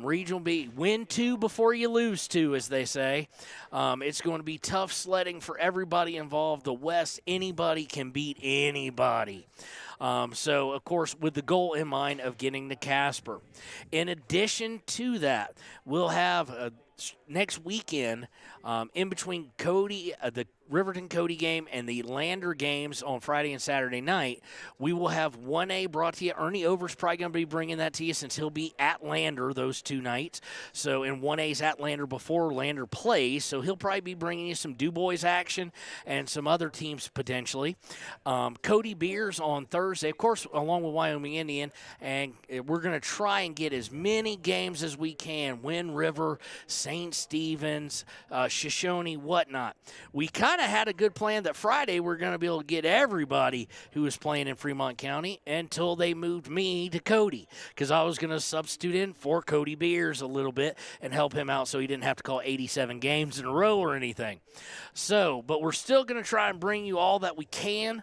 Regional will be win 2 before you lose 2, as they say. It's going to be tough sledding for everybody involved. The West, anybody can beat anybody. So, of course, with the goal in mind of getting to Casper. In addition to that, we'll have next weekend, in between Cody, the Riverton Cody game and the Lander games on Friday and Saturday night, we will have 1A brought to you. Ernie Over's probably going to be bringing that to you since he'll be at Lander those 2 nights. So, and 1A's at Lander before Lander plays, so he'll probably be bringing you some Du Bois action and some other teams potentially. Cody Beers on Thursday, of course, along with Wyoming Indian, and we're going to try and get as many games as we can. Wind River, St. Stephen's, Shoshone, whatnot. We kind of had a good plan that Friday we're going to be able to get everybody who was playing in Fremont County until they moved me to Cody, because I was going to substitute in for Cody Beers a little bit and help him out so he didn't have to call 87 games in a row or anything. So, but we're still going to try and bring you all that we can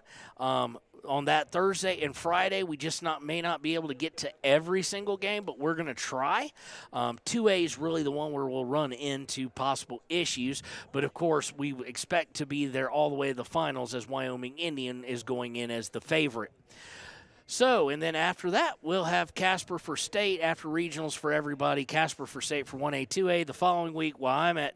on that Thursday and Friday. We just may not be able to get to every single game, but we're going to try. 2A is really the one where we'll run into possible issues, but of course we expect to be there all the way to the finals, as Wyoming Indian is going in as the favorite. So, and then after that, we'll have Casper for state after regionals for everybody. Casper for state for 1A, 2A. The following week, while I'm at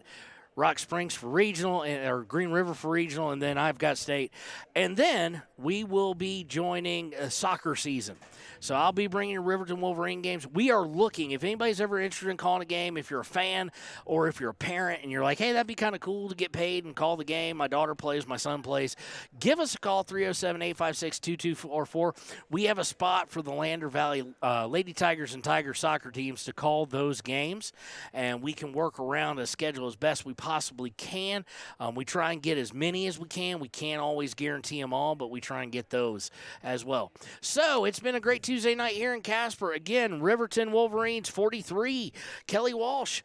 Rock Springs for regional, or Green River for regional, and then I've got state. And then we will be joining a soccer season. So I'll be bringing Riverton Wolverine games. We are looking, if anybody's ever interested in calling a game, if you're a fan or if you're a parent and you're like, hey, that'd be kind of cool to get paid and call the game. My daughter plays, my son plays. Give us a call, 307-856-2244. We have a spot for the Lander Valley Lady Tigers and Tiger soccer teams to call those games, and we can work around a schedule as best we possibly can. We try and get as many as we can. We can't always guarantee them all, but we try and get those as well. So it's been a great Tuesday night here in Casper. Again, Riverton Wolverines 43, Kelly Walsh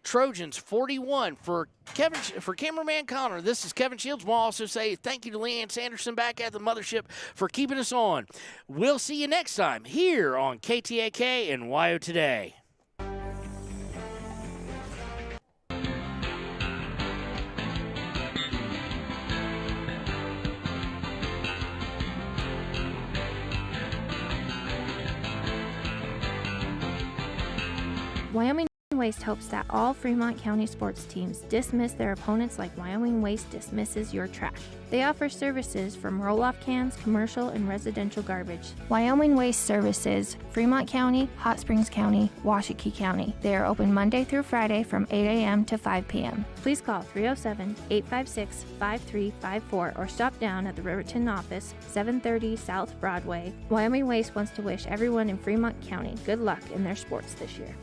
Trojans 41. For cameraman Connor, this is Kevin Shields. We'll also say thank you to Leanne Sanderson back at the mothership for keeping us on. We'll see you next time here on KTAK and WYO Today. Wyoming Waste hopes that all Fremont County sports teams dismiss their opponents like Wyoming Waste dismisses your trash. They offer services from roll-off cans, commercial, and residential garbage. Wyoming Waste services Fremont County, Hot Springs County, Washakie County. They are open Monday through Friday from 8 a.m. to 5 p.m. Please call 307-856-5354 or stop down at the Riverton office, 730 South Broadway. Wyoming Waste wants to wish everyone in Fremont County good luck in their sports this year.